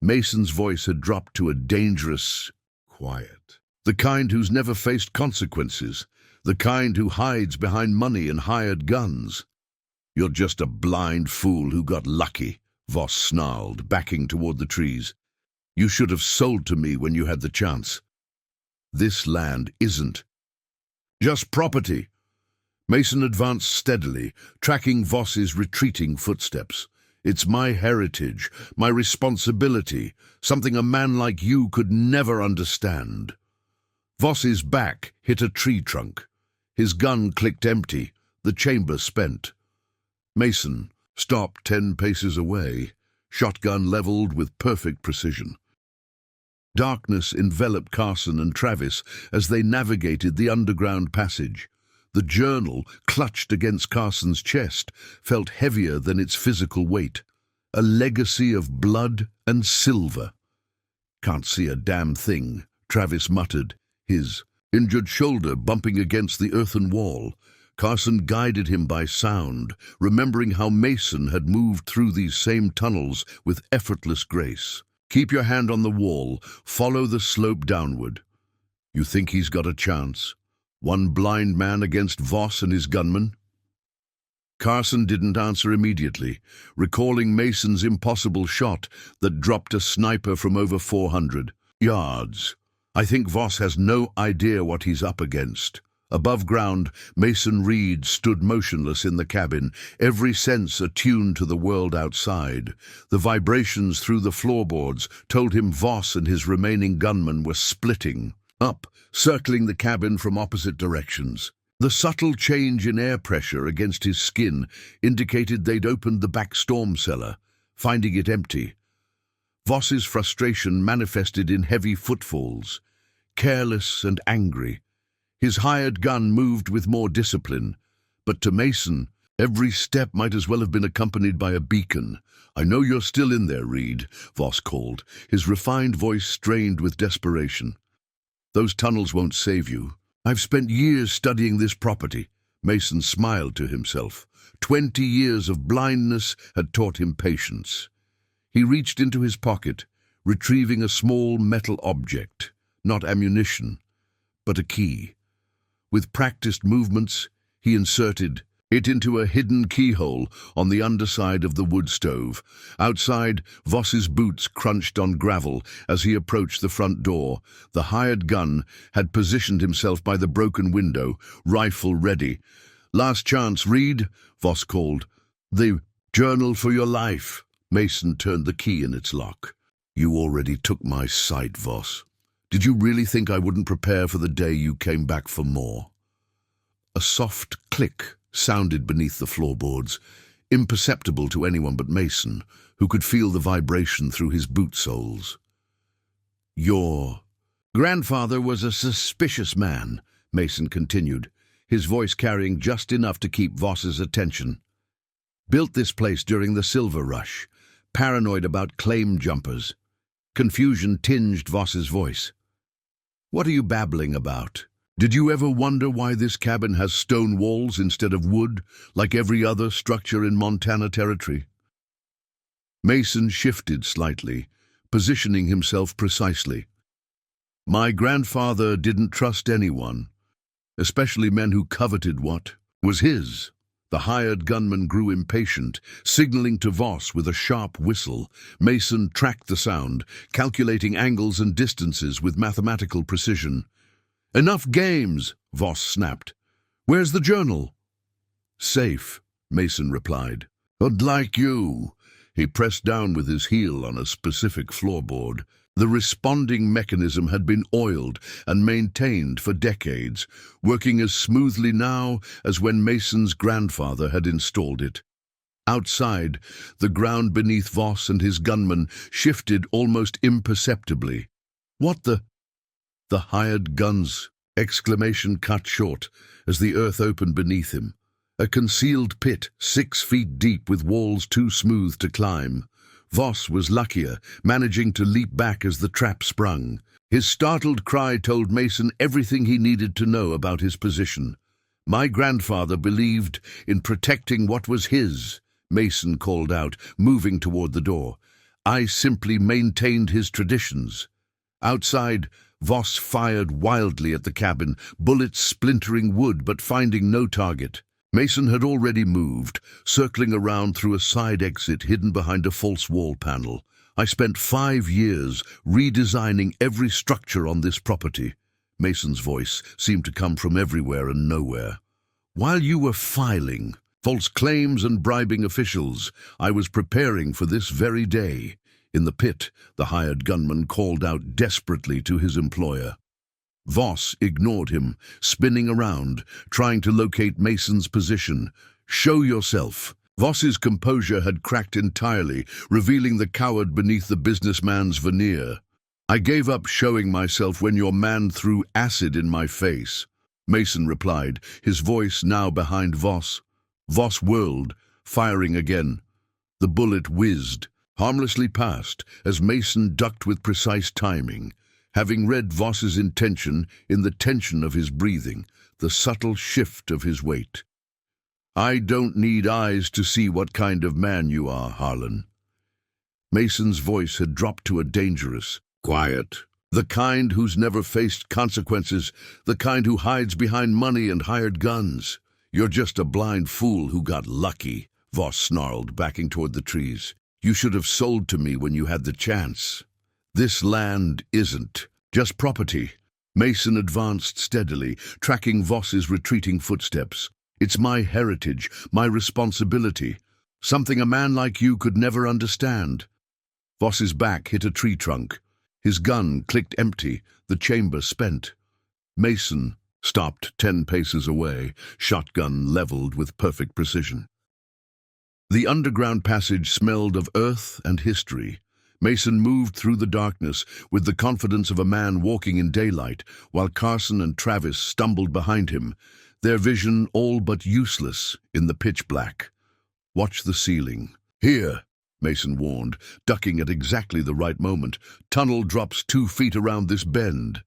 Mason's voice had dropped to a dangerous quiet. "The kind who's never faced consequences, the kind who hides behind money and hired guns." "You're just a blind fool who got lucky," Voss snarled, backing toward the trees. "You should have sold to me when you had the chance. This land isn't just property." Mason advanced steadily, tracking Voss's retreating footsteps. "It's my heritage, my responsibility, something a man like you could never understand." Voss's back hit a tree trunk. His gun clicked empty, the chamber spent. Mason stopped 10 paces away, shotgun leveled with perfect precision. Darkness enveloped Carson and Travis as they navigated the underground passage. The journal, clutched against Carson's chest, felt heavier than its physical weight. A legacy of blood and silver. "Can't see a damn thing," Travis muttered, his injured shoulder bumping against the earthen wall. Carson guided him by sound, remembering how Mason had moved through these same tunnels with effortless grace. "Keep your hand on the wall, follow the slope downward." "You think he's got a chance? One blind man against Voss and his gunmen?" Carson didn't answer immediately, recalling Mason's impossible shot that dropped a sniper from over 400 yards. "I think Voss has no idea what he's up against." Above ground, Mason Reed stood motionless in the cabin, every sense attuned to the world outside. The vibrations through the floorboards told him Voss and his remaining gunmen were splitting up, circling the cabin from opposite directions. The subtle change in air pressure against his skin indicated they'd opened the back storm cellar, finding it empty. Voss's frustration manifested in heavy footfalls, careless and angry. His hired gun moved with more discipline, but to Mason, every step might as well have been accompanied by a beacon. "I know you're still in there, Reed," Voss called, his refined voice strained with desperation. "Those tunnels won't save you. I've spent years studying this property." Mason smiled to himself. 20 years of blindness had taught him patience. He reached into his pocket, retrieving a small metal object, not ammunition, but a key. With practiced movements, he inserted it into a hidden keyhole on the underside of the wood stove. Outside, Voss's boots crunched on gravel as he approached the front door. The hired gun had positioned himself by the broken window, rifle ready. "Last chance, Reed," Voss called. "The journal for your life." Mason turned the key in its lock. "You already took my sight, Voss. Did you really think I wouldn't prepare for the day you came back for more?" A soft click sounded beneath the floorboards, imperceptible to anyone but Mason, who could feel the vibration through his boot soles. "Your grandfather was a suspicious man," Mason continued, his voice carrying just enough to keep Voss's attention. "Built this place during the silver rush, paranoid about claim jumpers." Confusion tinged Voss's voice. "What are you babbling about? Did you ever wonder why this cabin has stone walls instead of wood, like every other structure in Montana Territory?" Mason shifted slightly, positioning himself precisely. "My grandfather didn't trust anyone, especially men who coveted what was his." The hired gunman grew impatient, signaling to Voss with a sharp whistle. Mason tracked the sound, calculating angles and distances with mathematical precision. "Enough games," Voss snapped. "Where's the journal?" "Safe," Mason replied. "But like you." He pressed down with his heel on a specific floorboard. The responding mechanism had been oiled and maintained for decades, working as smoothly now as when Mason's grandfather had installed it. Outside, the ground beneath Voss and his gunmen shifted almost imperceptibly. "What the—" "The hired guns!" Exclamation cut short as the earth opened beneath him. A concealed pit, 6 feet deep with walls too smooth to climb. Voss was luckier, managing to leap back as the trap sprung. His startled cry told Mason everything he needed to know about his position. "My grandfather believed in protecting what was his," Mason called out, moving toward the door. "I simply maintained his traditions." Outside, Voss fired wildly at the cabin, bullets splintering wood but finding no target. Mason had already moved, circling around through a side exit hidden behind a false wall panel. "I spent 5 years redesigning every structure on this property." Mason's voice seemed to come from everywhere and nowhere. "While you were filing false claims and bribing officials, I was preparing for this very day." In the pit, the hired gunman called out desperately to his employer. Voss ignored him, spinning around, trying to locate Mason's position. "Show yourself." Voss's composure had cracked entirely, revealing the coward beneath the businessman's veneer. "I gave up showing myself when your man threw acid in my face," Mason replied, his voice now behind Voss. Voss whirled, firing again. The bullet whizzed, harmlessly past, as Mason ducked with precise timing, having read Voss's intention in the tension of his breathing, the subtle shift of his weight. "I don't need eyes to see what kind of man you are, Harlan." Mason's voice had dropped to a dangerous, quiet. "The kind who's never faced consequences, the kind who hides behind money and hired guns. You're just a blind fool who got lucky," Voss snarled, backing toward the trees. "You should have sold to me when you had the chance. This land isn't just property." Mason advanced steadily, tracking Voss's retreating footsteps. "It's my heritage, my responsibility, something a man like you could never understand." Voss's back hit a tree trunk. His gun clicked empty, the chamber spent. Mason stopped 10 paces away, shotgun leveled with perfect precision. The underground passage smelled of earth and history. Mason moved through the darkness with the confidence of a man walking in daylight, while Carson and Travis stumbled behind him, their vision all but useless in the pitch black. "Watch the ceiling." "Here," Mason warned, ducking at exactly the right moment. "Tunnel drops 2 feet around this bend."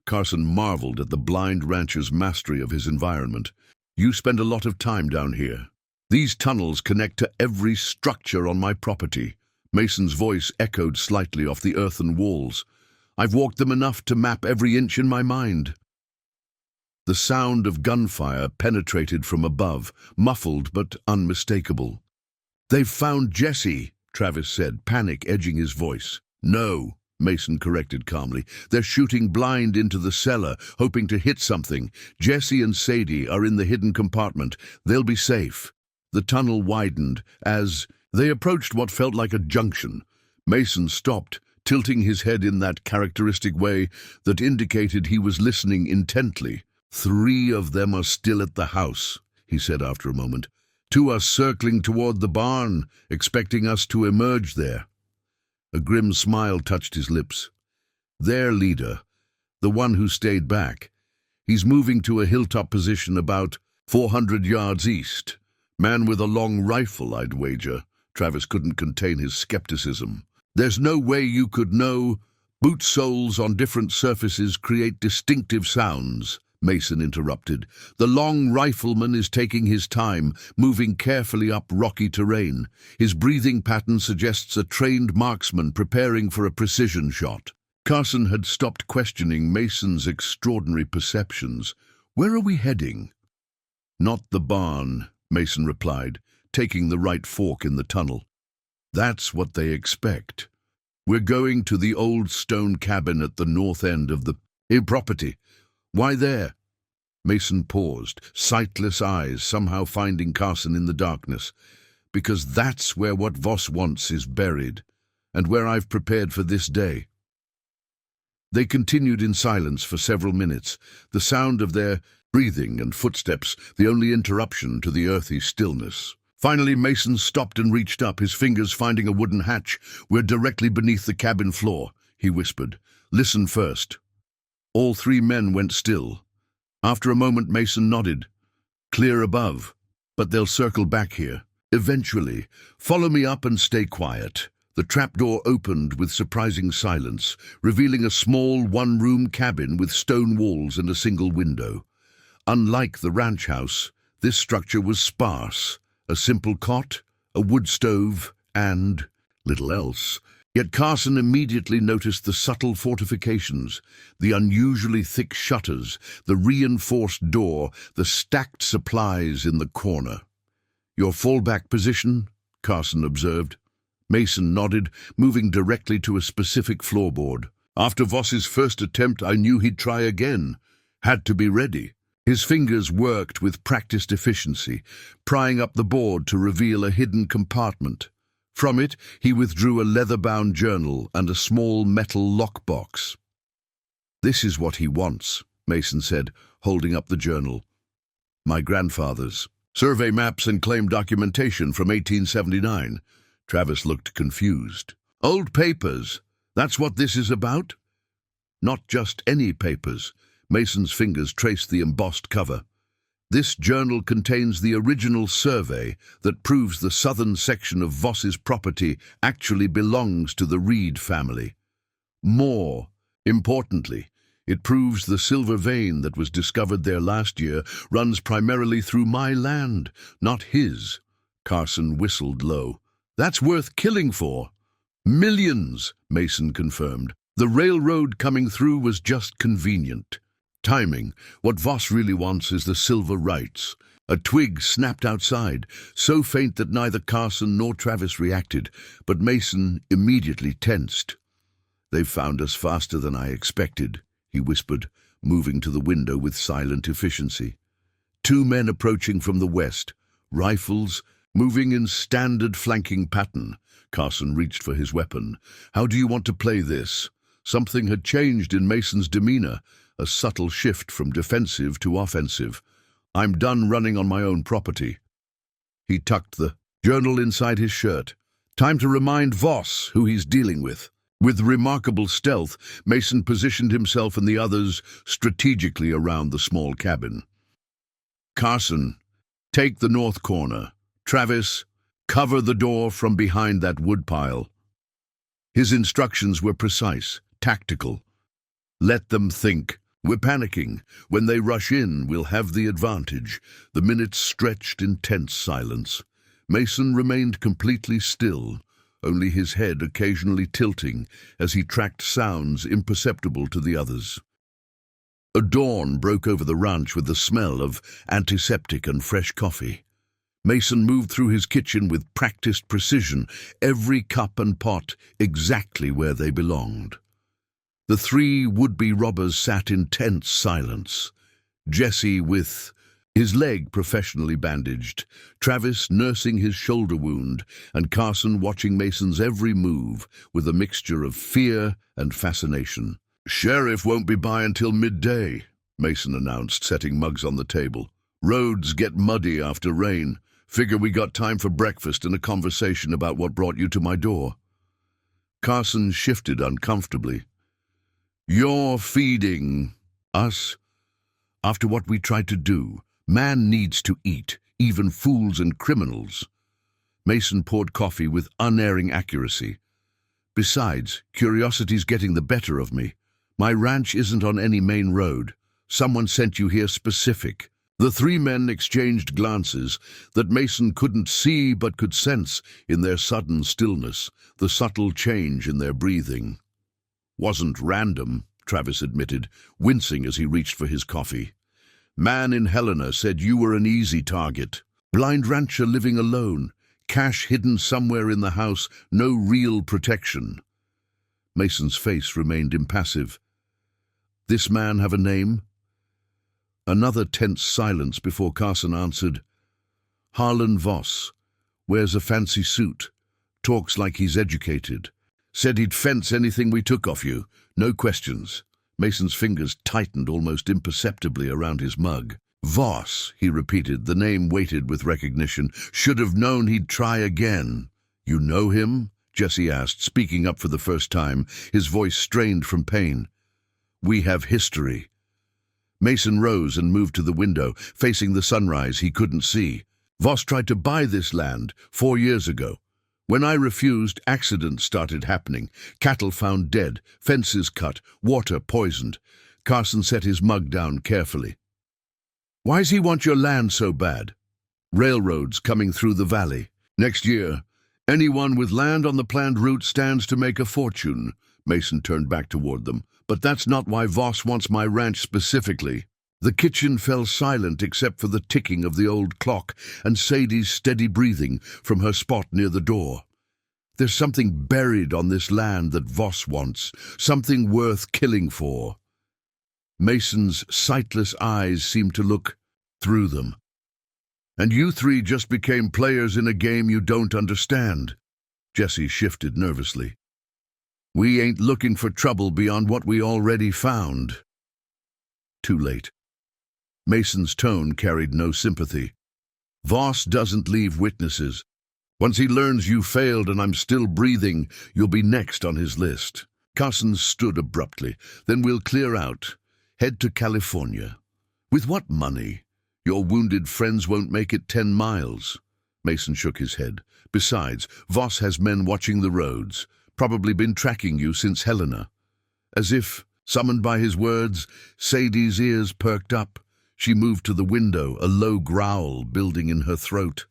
Carson marveled at the blind rancher's mastery of his environment. "You spend a lot of time down here." "These tunnels connect to every structure on my property." Mason's voice echoed slightly off the earthen walls. "I've walked them enough to map every inch in my mind." The sound of gunfire penetrated from above, muffled but unmistakable. "They've found Jesse," Travis said, panic edging his voice. "No," Mason corrected calmly. "They're shooting blind into the cellar, hoping to hit something. Jesse and Sadie are in the hidden compartment. They'll be safe." The tunnel widened as they approached what felt like a junction. Mason stopped, tilting his head in that characteristic way that indicated he was listening intently. "3 of them are still at the house," he said after a moment. 2 are circling toward the barn, expecting us to emerge there. A grim smile touched his lips. "Their leader, the one who stayed back, he's moving to a hilltop position about 400 yards east. Man with a long rifle, I'd wager." Travis couldn't contain his skepticism. "There's no way you could know. Boot soles on different surfaces create distinctive sounds," Mason interrupted. "The long rifleman is taking his time, moving carefully up rocky terrain. His breathing pattern suggests a trained marksman preparing for a precision shot." Carson had stopped questioning Mason's extraordinary perceptions. "Where are we heading?" "Not the barn," Mason replied, taking the right fork in the tunnel. "That's what they expect. We're going to the old stone cabin at the north end of the property." "Why there?" Mason paused, sightless eyes somehow finding Carson in the darkness. "Because that's where what Voss wants is buried, and where I've prepared for this day." They continued in silence for several minutes, the sound of their breathing and footsteps the only interruption to the earthy stillness. Finally, Mason stopped and reached up, his fingers finding a wooden hatch. "We're directly beneath the cabin floor," he whispered. "Listen first." All 3 men went still. After a moment, Mason nodded. "Clear above, but they'll circle back here. Eventually. Follow me up and stay quiet." The trapdoor opened with surprising silence, revealing a small one-room cabin with stone walls and a single window. Unlike the ranch house, this structure was sparse: a simple cot, a wood stove, and little else. Yet Carson immediately noticed the subtle fortifications, the unusually thick shutters, the reinforced door, the stacked supplies in the corner. "Your fallback position?" Carson observed. Mason nodded, moving directly to a specific floorboard. "After Voss's first attempt, I knew he'd try again. Had to be ready." His fingers worked with practiced efficiency, prying up the board to reveal a hidden compartment. From it, he withdrew a leather-bound journal and a small metal lockbox. "This is what he wants," Mason said, holding up the journal. "My grandfather's. Survey maps and claim documentation from 1879. Travis looked confused. "Old papers. That's what this is about?" "Not just any papers." Mason's fingers traced the embossed cover. "This journal contains the original survey that proves the southern section of Voss's property actually belongs to the Reed family. More importantly, it proves the silver vein that was discovered there last year runs primarily through my land, not his." Carson whistled low. "That's worth killing for." "Millions," Mason confirmed. "The railroad coming through was just convenient. Timing. What Voss really wants is the silver rights." A twig snapped outside, so faint that neither Carson nor Travis reacted, but Mason immediately tensed. "They've found us faster than I expected," he whispered, moving to the window with silent efficiency. Two men approaching from the west, rifles, moving in standard flanking pattern. Carson reached for his weapon. "How do you want to play this?" Something had changed in Mason's demeanor, a subtle shift from defensive to offensive. "I'm done running on my own property." He tucked the journal inside his shirt. "Time to remind Voss who he's dealing with." With remarkable stealth, Mason positioned himself and the others strategically around the small cabin. "Carson, take the north corner. Travis, cover the door from behind that woodpile." His instructions were precise, tactical. "Let them think. We're panicking. When they rush in, we'll have the advantage." The minutes stretched in tense silence. Mason remained completely still, only his head occasionally tilting as he tracked sounds imperceptible to the others. A dawn broke over the ranch with the smell of antiseptic and fresh coffee. Mason moved through his kitchen with practiced precision, every cup and pot exactly where they belonged. The three would-be robbers sat in tense silence. Jesse with his leg professionally bandaged, Travis nursing his shoulder wound, and Carson watching Mason's every move with a mixture of fear and fascination. "Sheriff won't be by until midday," Mason announced, setting mugs on the table. "Roads get muddy after rain. Figure we got time for breakfast and a conversation about what brought you to my door." Carson shifted uncomfortably. "You're feeding us? After what we tried to do, man needs to eat, even fools and criminals." Mason poured coffee with unerring accuracy. "Besides, curiosity's getting the better of me. My ranch isn't on any main road. Someone sent you here specific." The three men exchanged glances that Mason couldn't see but could sense in their sudden stillness, the subtle change in their breathing. "Wasn't random," Travis admitted, wincing as he reached for his coffee. "Man in Helena said you were an easy target. Blind rancher living alone, cash hidden somewhere in the house, no real protection." Mason's face remained impassive. "This man have a name?" Another tense silence before Carson answered. "Harlan Voss. Wears a fancy suit. Talks like he's educated. Said he'd fence anything we took off you. No questions." Mason's fingers tightened almost imperceptibly around his mug. "Voss," he repeated, the name weighted with recognition. "Should have known he'd try again." "You know him?" Jesse asked, speaking up for the first time, his voice strained from pain. "We have history." Mason rose and moved to the window, facing the sunrise he couldn't see. "Voss tried to buy this land 4 years ago. When I refused, accidents started happening. Cattle found dead, fences cut, water poisoned. Carson set his mug down carefully. Why's he want your land so bad? Railroads coming through the valley. Next year, anyone with land on the planned route stands to make a fortune. Mason turned back toward them. But that's not why Voss wants my ranch specifically. The kitchen fell silent except for the ticking of the old clock and Sadie's steady breathing from her spot near the door. There's something buried on this land that Voss wants, something worth killing for. Mason's sightless eyes seemed to look through them. And you three just became players in a game you don't understand. Jesse shifted nervously. We ain't looking for trouble beyond what we already found. Too late. Mason's tone carried no sympathy. Voss doesn't leave witnesses. Once he learns you failed and I'm still breathing, you'll be next on his list. Carson stood abruptly. Then we'll clear out. Head to California. With what money? Your wounded friends won't make it 10 miles. Mason shook his head. Besides, Voss has men watching the roads. Probably been tracking you since Helena. As if, summoned by his words, Sadie's ears perked up. She moved to the window, a low growl building in her throat.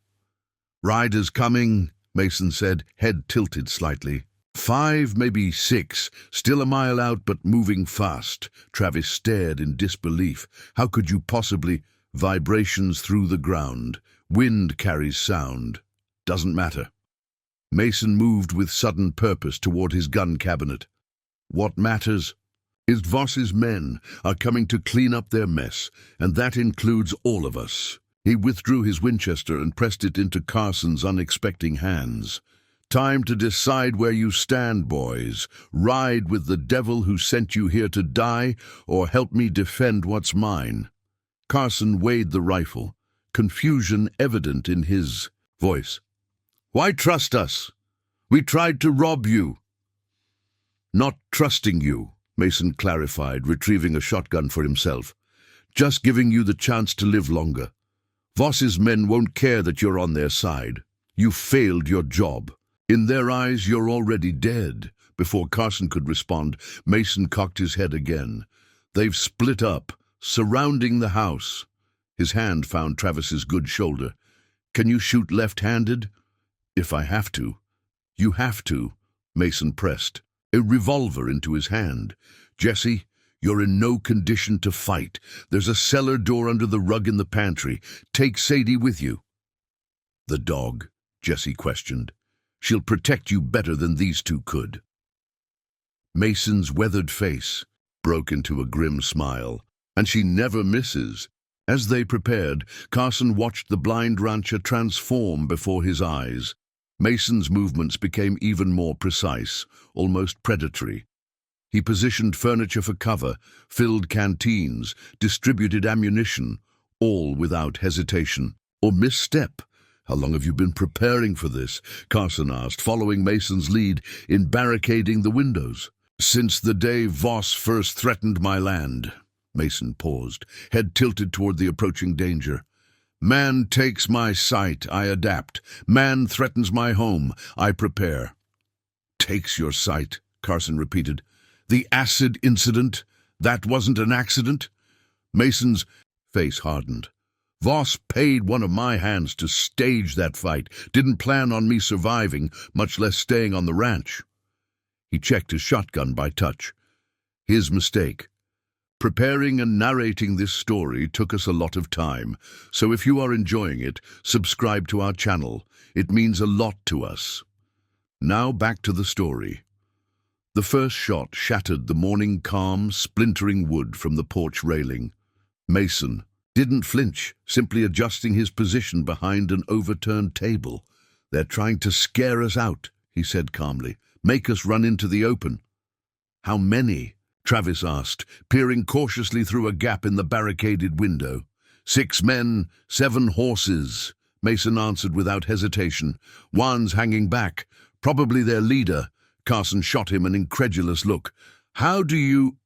Riders coming, Mason said, head tilted slightly. 5, maybe 6, still a mile out but moving fast. Travis stared in disbelief. How could you possibly? Vibrations through the ground. Wind carries sound. Doesn't matter. Mason moved with sudden purpose toward his gun cabinet. What matters is Voss's men are coming to clean up their mess, and that includes all of us. He withdrew his Winchester and pressed it into Carson's unexpecting hands. Time to decide where you stand, boys. Ride with the devil who sent you here to die, or help me defend what's mine. Carson weighed the rifle, confusion evident in his voice. Why trust us? We tried to rob you. Not trusting you, Mason clarified, retrieving a shotgun for himself. Just giving you the chance to live longer. Voss's men won't care that you're on their side. You failed your job. In their eyes, you're already dead. Before Carson could respond, Mason cocked his head again. They've split up, surrounding the house. His hand found Travis's good shoulder. Can you shoot left-handed? If I have to. You have to, Mason pressed, a revolver into his hand. Jesse, you're in no condition to fight. There's a cellar door under the rug in the pantry. Take Sadie with you. The dog, Jesse questioned. She'll protect you better than these two could. Mason's weathered face broke into a grim smile. And she never misses. As they prepared, Carson watched the blind rancher transform before his eyes. Mason's movements became even more precise, almost predatory. He positioned furniture for cover, filled canteens, distributed ammunition, all without hesitation or misstep. How long have you been preparing for this? Carson asked, following Mason's lead in barricading the windows. Since the day Voss first threatened my land. Mason paused, head tilted toward the approaching danger. Man takes my sight, I adapt. Man threatens my home, I prepare. Takes your sight, Carson repeated. The acid incident? That wasn't an accident? Mason's face hardened. Voss paid one of my hands to stage that fight. Didn't plan on me surviving, much less staying on the ranch. He checked his shotgun by touch. His mistake. Preparing and narrating this story took us a lot of time, so if you are enjoying it, subscribe to our channel. It means a lot to us. Now back to the story. The first shot shattered the morning calm, splintering wood from the porch railing. Mason didn't flinch, simply adjusting his position behind an overturned table. They're trying to scare us out, he said calmly. Make us run into the open. How many? Travis asked, peering cautiously through a gap in the barricaded window. 6 men, 7 horses, Mason answered without hesitation. One's hanging back, probably their leader. Carson shot him an incredulous look. How do you...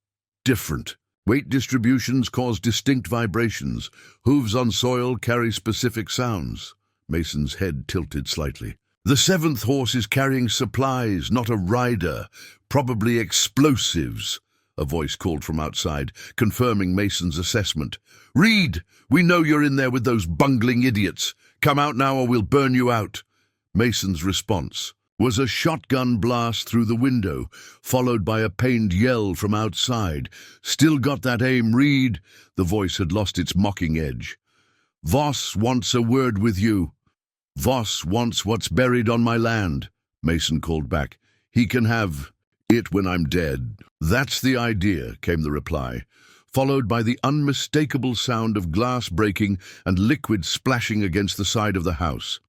Different. Weight distributions cause distinct vibrations. Hooves on soil carry specific sounds. Mason's head tilted slightly. The seventh horse is carrying supplies, not a rider. Probably explosives, a voice called from outside, confirming Mason's assessment. Reed, we know you're in there with those bungling idiots. Come out now or we'll burn you out. Mason's response was a shotgun blast through the window, followed by a pained yell from outside. Still got that aim, Reed? The voice had lost its mocking edge. Voss wants a word with you. Voss wants what's buried on my land, Mason called back. He can have it when I'm dead. That's the idea, came the reply, followed by the unmistakable sound of glass breaking and liquid splashing against the side of the house.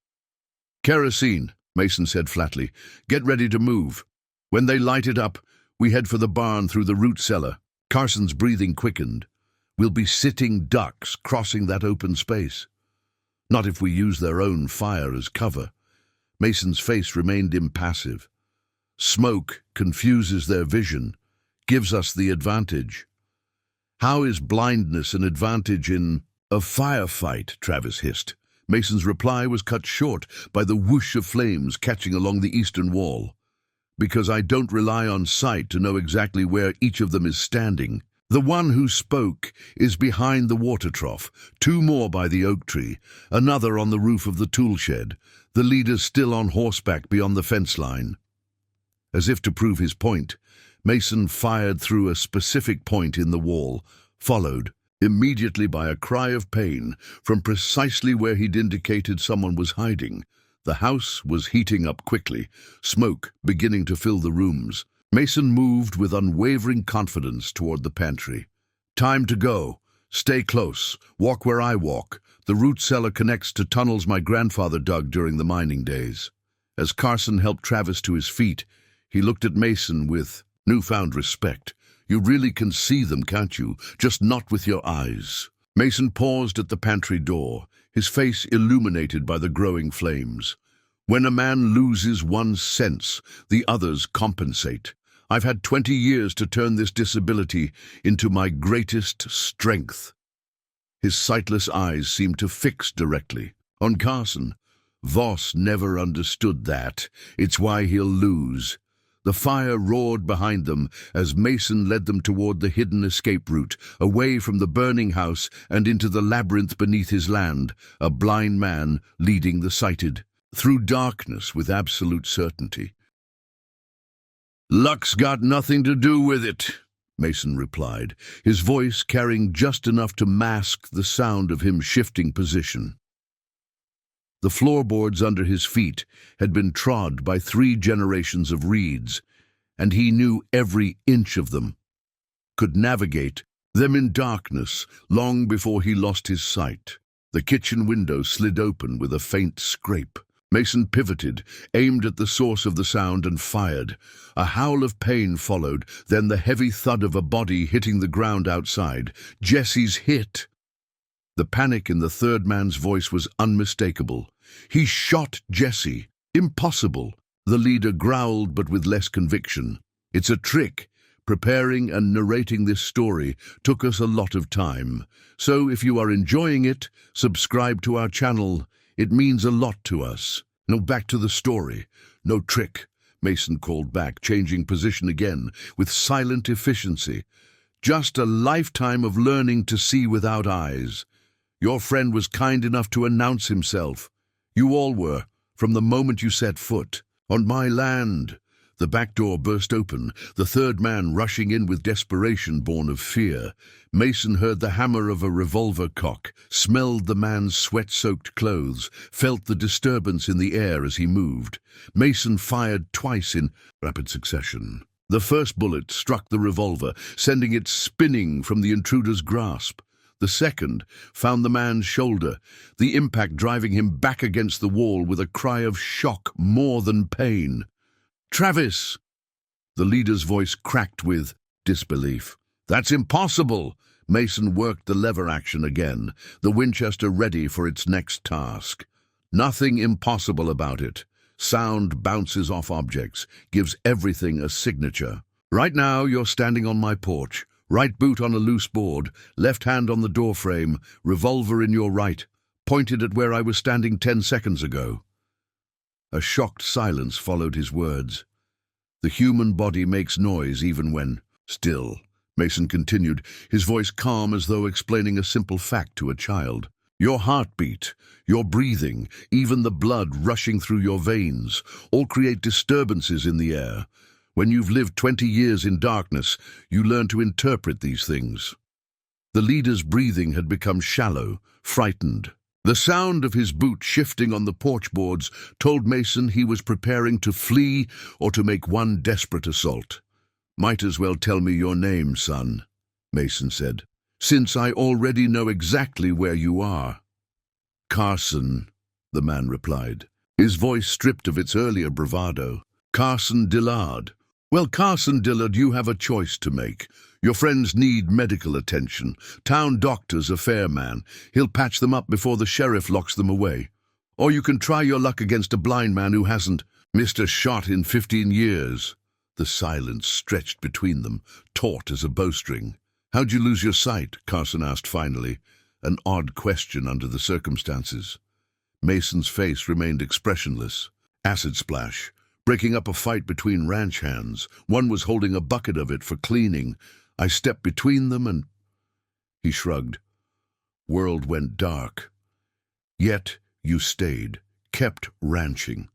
Kerosene, Mason said flatly. Get ready to move. When they light it up, we head for the barn through the root cellar. Carson's breathing quickened. We'll be sitting ducks crossing that open space. Not if we use their own fire as cover. Mason's face remained impassive. Smoke confuses their vision, gives us the advantage. How is blindness an advantage in a firefight? Travis hissed. Mason's reply was cut short by the whoosh of flames catching along the eastern wall. Because I don't rely on sight to know exactly where each of them is standing. The one who spoke is behind the water trough, two more by the oak tree, another on the roof of the tool shed, the leader still on horseback beyond the fence line. As if to prove his point, Mason fired through a specific point in the wall, followed immediately by a cry of pain from precisely where he'd indicated someone was hiding. The house was heating up quickly, smoke beginning to fill the rooms. Mason moved with unwavering confidence toward the pantry. Time to go. Stay close. Walk where I walk. The root cellar connects to tunnels my grandfather dug during the mining days. As Carson helped Travis to his feet, he looked at Mason with newfound respect. You really can see them, can't you? Just not with your eyes. Mason paused at the pantry door, his face illuminated by the growing flames. When a man loses one sense, the others compensate. I've had 20 years to turn this disability into my greatest strength. His sightless eyes seemed to fix directly on Carson. Voss never understood that. It's why he'll lose. The fire roared behind them as Mason led them toward the hidden escape route, away from the burning house and into the labyrinth beneath his land, a blind man leading the sighted, through darkness with absolute certainty. Luck's got nothing to do with it, Mason replied, his voice carrying just enough to mask the sound of him shifting position. The floorboards under his feet had been trod by 3 generations of reeds, and he knew every inch of them, could navigate them in darkness long before he lost his sight. The kitchen window slid open with a faint scrape. Mason pivoted, aimed at the source of the sound, and fired. A howl of pain followed, then the heavy thud of a body hitting the ground outside. Jesse's hit! The panic in the third man's voice was unmistakable. He shot Jesse. Impossible. The leader growled, but with less conviction. It's a trick. Preparing and narrating this story took us a lot of time. So if you are enjoying it, subscribe to our channel. It means a lot to us. Now back to the story. No trick, Mason called back, changing position again, with silent efficiency. Just a lifetime of learning to see without eyes. Your friend was kind enough to announce himself. You all were, from the moment you set foot. On my land. The back door burst open, the third man rushing in with desperation born of fear. Mason heard the hammer of a revolver cock, smelled the man's sweat-soaked clothes, felt the disturbance in the air as he moved. Mason fired twice in rapid succession. The first bullet struck the revolver, sending it spinning from the intruder's grasp. The second found the man's shoulder, the impact driving him back against the wall with a cry of shock more than pain. Travis! The leader's voice cracked with disbelief. That's impossible! Mason worked the lever action again, the Winchester ready for its next task. Nothing impossible about it. Sound bounces off objects, gives everything a signature. Right now you're standing on my porch, right boot on a loose board, left hand on the doorframe, revolver in your right, pointed at where I was standing 10 seconds ago. A shocked silence followed his words. The human body makes noise even when still, Mason continued, his voice calm as though explaining a simple fact to a child. Your heartbeat, your breathing, even the blood rushing through your veins, all create disturbances in the air. When you've lived 20 years in darkness, you learn to interpret these things. The leader's breathing had become shallow, frightened. The sound of his boot shifting on the porch boards told Mason he was preparing to flee or to make one desperate assault. Might as well tell me your name, son, Mason said, since I already know exactly where you are. Carson, the man replied, his voice stripped of its earlier bravado. Carson Dillard. Well, Carson Dillard, you have a choice to make. Your friends need medical attention. Town doctor's a fair man. He'll patch them up before the sheriff locks them away. Or you can try your luck against a blind man who hasn't missed a shot in 15 years. The silence stretched between them, taut as a bowstring. How'd you lose your sight? Carson asked finally, an odd question under the circumstances. Mason's face remained expressionless. Acid splash, breaking up a fight between ranch hands. One was holding a bucket of it for cleaning. I stepped between them and... He shrugged. World went dark. Yet you stayed, kept ranching.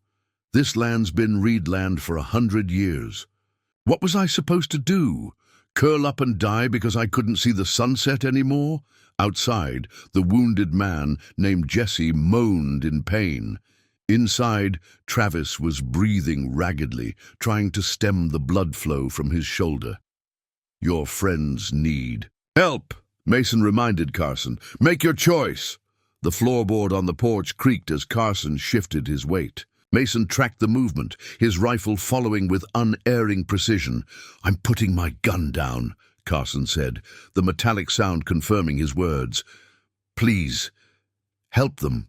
This land's been reed land for 100 years. What was I supposed to do? Curl up and die because I couldn't see the sunset anymore? Outside, the wounded man named Jesse moaned in pain. Inside, Travis was breathing raggedly, trying to stem the blood flow from his shoulder. Your friends need help, Mason reminded Carson. Make your choice. The floorboard on the porch creaked as Carson shifted his weight. Mason tracked the movement, his rifle following with unerring precision. I'm putting my gun down, Carson said, the metallic sound confirming his words. Please, help them.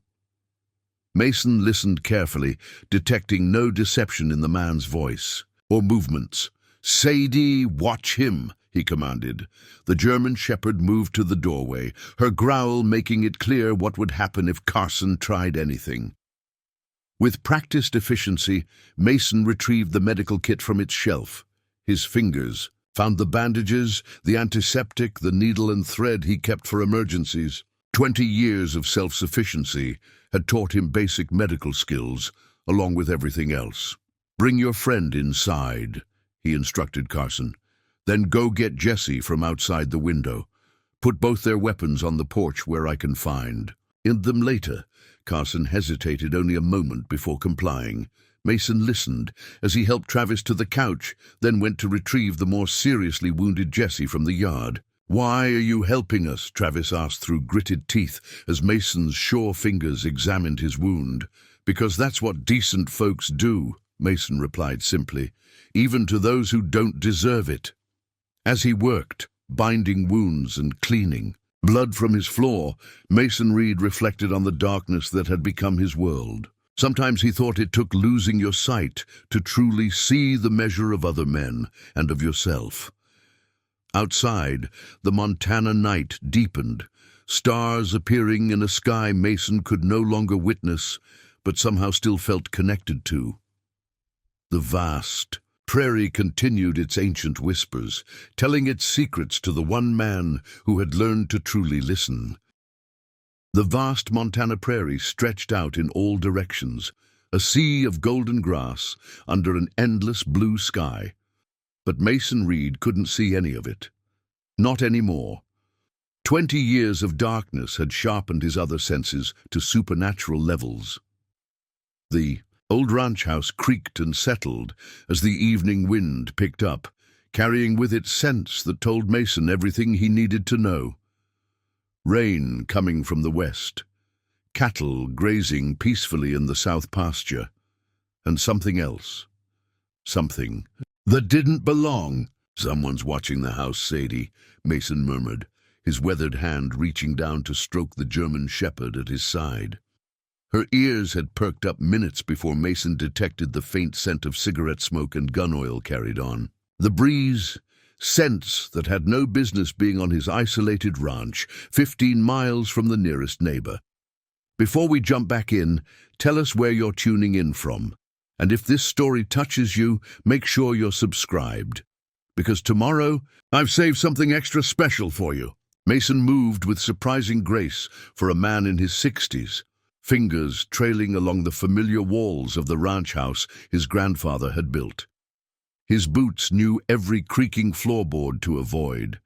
Mason listened carefully, detecting no deception in the man's voice or movements. Sadie, watch him, he commanded. The German shepherd moved to the doorway, her growl making it clear what would happen if Carson tried anything. With practiced efficiency, Mason retrieved the medical kit from its shelf. His fingers found the bandages, the antiseptic, the needle and thread he kept for emergencies. 20 years of self-sufficiency had taught him basic medical skills, along with everything else. Bring your friend inside, he instructed Carson. Then go get Jesse from outside the window. Put both their weapons on the porch where I can find them later. Carson hesitated only a moment before complying. Mason listened as he helped Travis to the couch, then went to retrieve the more seriously wounded Jesse from the yard. Why are you helping us? Travis asked through gritted teeth as Mason's sure fingers examined his wound. Because that's what decent folks do, Mason replied simply, even to those who don't deserve it. As he worked, binding wounds and cleaning blood from his floor, Mason Reed reflected on the darkness that had become his world. Sometimes he thought it took losing your sight to truly see the measure of other men and of yourself. Outside, the Montana night deepened, stars appearing in a sky Mason could no longer witness, but somehow still felt connected to. The vast prairie continued its ancient whispers, telling its secrets to the one man who had learned to truly listen. The vast Montana prairie stretched out in all directions, a sea of golden grass under an endless blue sky. But Mason Reed couldn't see any of it. Not anymore. 20 years of darkness had sharpened his other senses to supernatural levels. The old ranch house creaked and settled as the evening wind picked up, carrying with it scents that told Mason everything he needed to know. Rain coming from the west, cattle grazing peacefully in the south pasture, and something else. Something that didn't belong. Someone's watching the house, Sadie, Mason murmured, his weathered hand reaching down to stroke the German shepherd at his side. Her ears had perked up minutes before Mason detected the faint scent of cigarette smoke and gun oil carried on. The breeze, scents that had no business being on his isolated ranch, 15 miles from the nearest neighbor. Before we jump back in, tell us where you're tuning in from. And if this story touches you, make sure you're subscribed. Because tomorrow, I've saved something extra special for you. Mason moved with surprising grace for a man in his 60s, fingers trailing along the familiar walls of the ranch house his grandfather had built. His boots knew every creaking floorboard to avoid.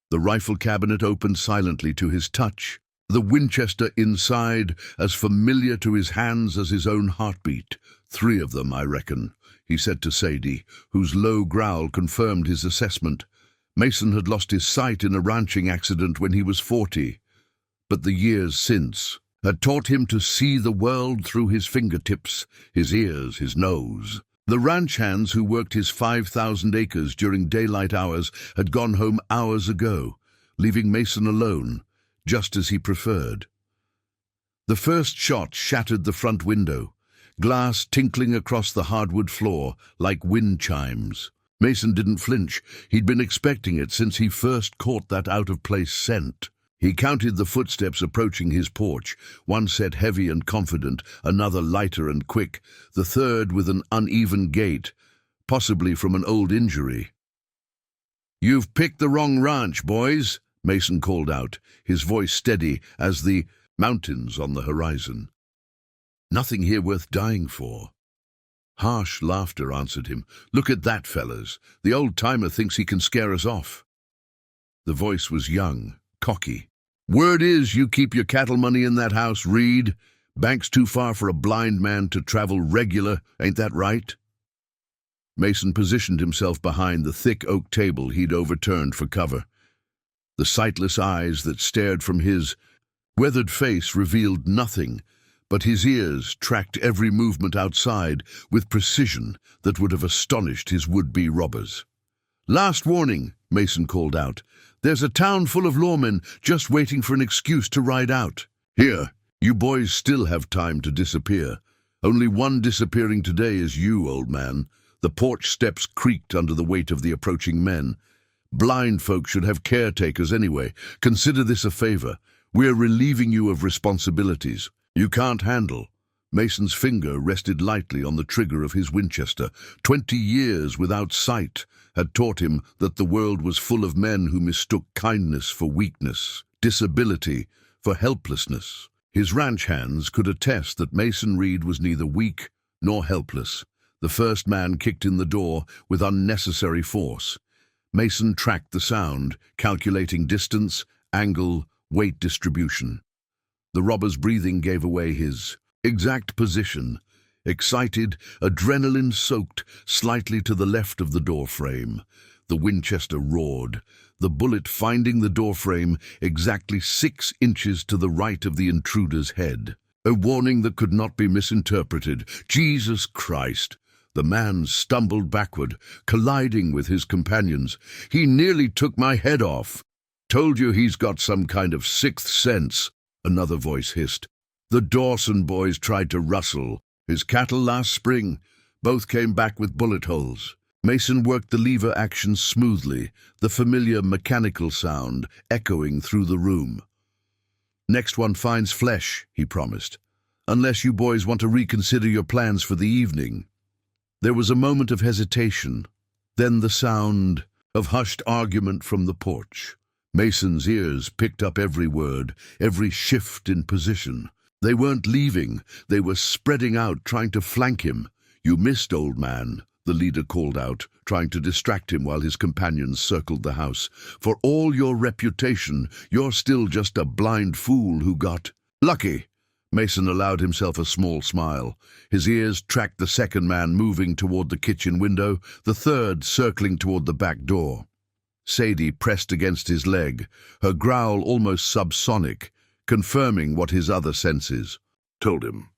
The rifle cabinet opened silently to his touch, the Winchester inside as familiar to his hands as his own heartbeat. 3 of them, I reckon, he said to Sadie, whose low growl confirmed his assessment. Mason had lost his sight in a ranching accident when he was 40, but the years since had taught him to see the world through his fingertips, his ears, his nose. The ranch hands who worked his 5,000 acres during daylight hours had gone home hours ago, leaving Mason alone, just as he preferred. The first shot shattered the front window, glass tinkling across the hardwood floor like wind chimes. Mason didn't flinch. He'd been expecting it since he first caught that out-of-place scent. He counted the footsteps approaching his porch, one set heavy and confident, another lighter and quick, the third with an uneven gait, possibly from an old injury. "You've picked the wrong ranch, boys," Mason called out, his voice steady as the mountains on the horizon. "Nothing here worth dying for." Harsh laughter answered him. "Look at that, fellas. The old-timer thinks he can scare us off." The voice was young, cocky. "Word is you keep your cattle money in that house, Reed. Bank's too far for a blind man to travel regular, ain't that right?" Mason positioned himself behind the thick oak table he'd overturned for cover. The sightless eyes that stared from his weathered face revealed nothing, but his ears tracked every movement outside with precision that would have astonished his would-be robbers. "Last warning," Mason called out. "There's a town full of lawmen just waiting for an excuse to ride out. Here, you boys still have time to disappear. Only one disappearing today is you, old man." The porch steps creaked under the weight of the approaching men. "Blind folk should have caretakers anyway. Consider this a favor. We're relieving you of responsibilities you can't handle." Mason's finger rested lightly on the trigger of his Winchester. 20 years without sight had taught him that the world was full of men who mistook kindness for weakness, disability for helplessness. His ranch hands could attest that Mason Reed was neither weak nor helpless. The first man kicked in the door with unnecessary force. Mason tracked the sound, calculating distance, angle, weight distribution. The robber's breathing gave away his exact position. Excited, adrenaline-soaked, slightly to the left of the doorframe. The Winchester roared, the bullet finding the doorframe exactly 6 inches to the right of the intruder's head. A warning that could not be misinterpreted. Jesus Christ! The man stumbled backward, colliding with his companions. "He nearly took my head off." "Told you he's got some kind of 6th sense," another voice hissed. "The Dawson boys tried to rustle his cattle last spring. Both came back with bullet holes." Mason worked the lever action smoothly, the familiar mechanical sound echoing through the room. "Next one finds flesh," he promised, "unless you boys want to reconsider your plans for the evening." There was a moment of hesitation, then the sound of hushed argument from the porch. Mason's ears picked up every word, every shift in position. They weren't leaving, they were spreading out, trying to flank him. "You missed, old man," the leader called out, trying to distract him while his companions circled the house. "For all your reputation, you're still just a blind fool who got lucky." Mason allowed himself a small smile. His ears tracked the second man moving toward the kitchen window, the third circling toward the back door. Sadie pressed against his leg, her growl almost subsonic, confirming what his other senses told him.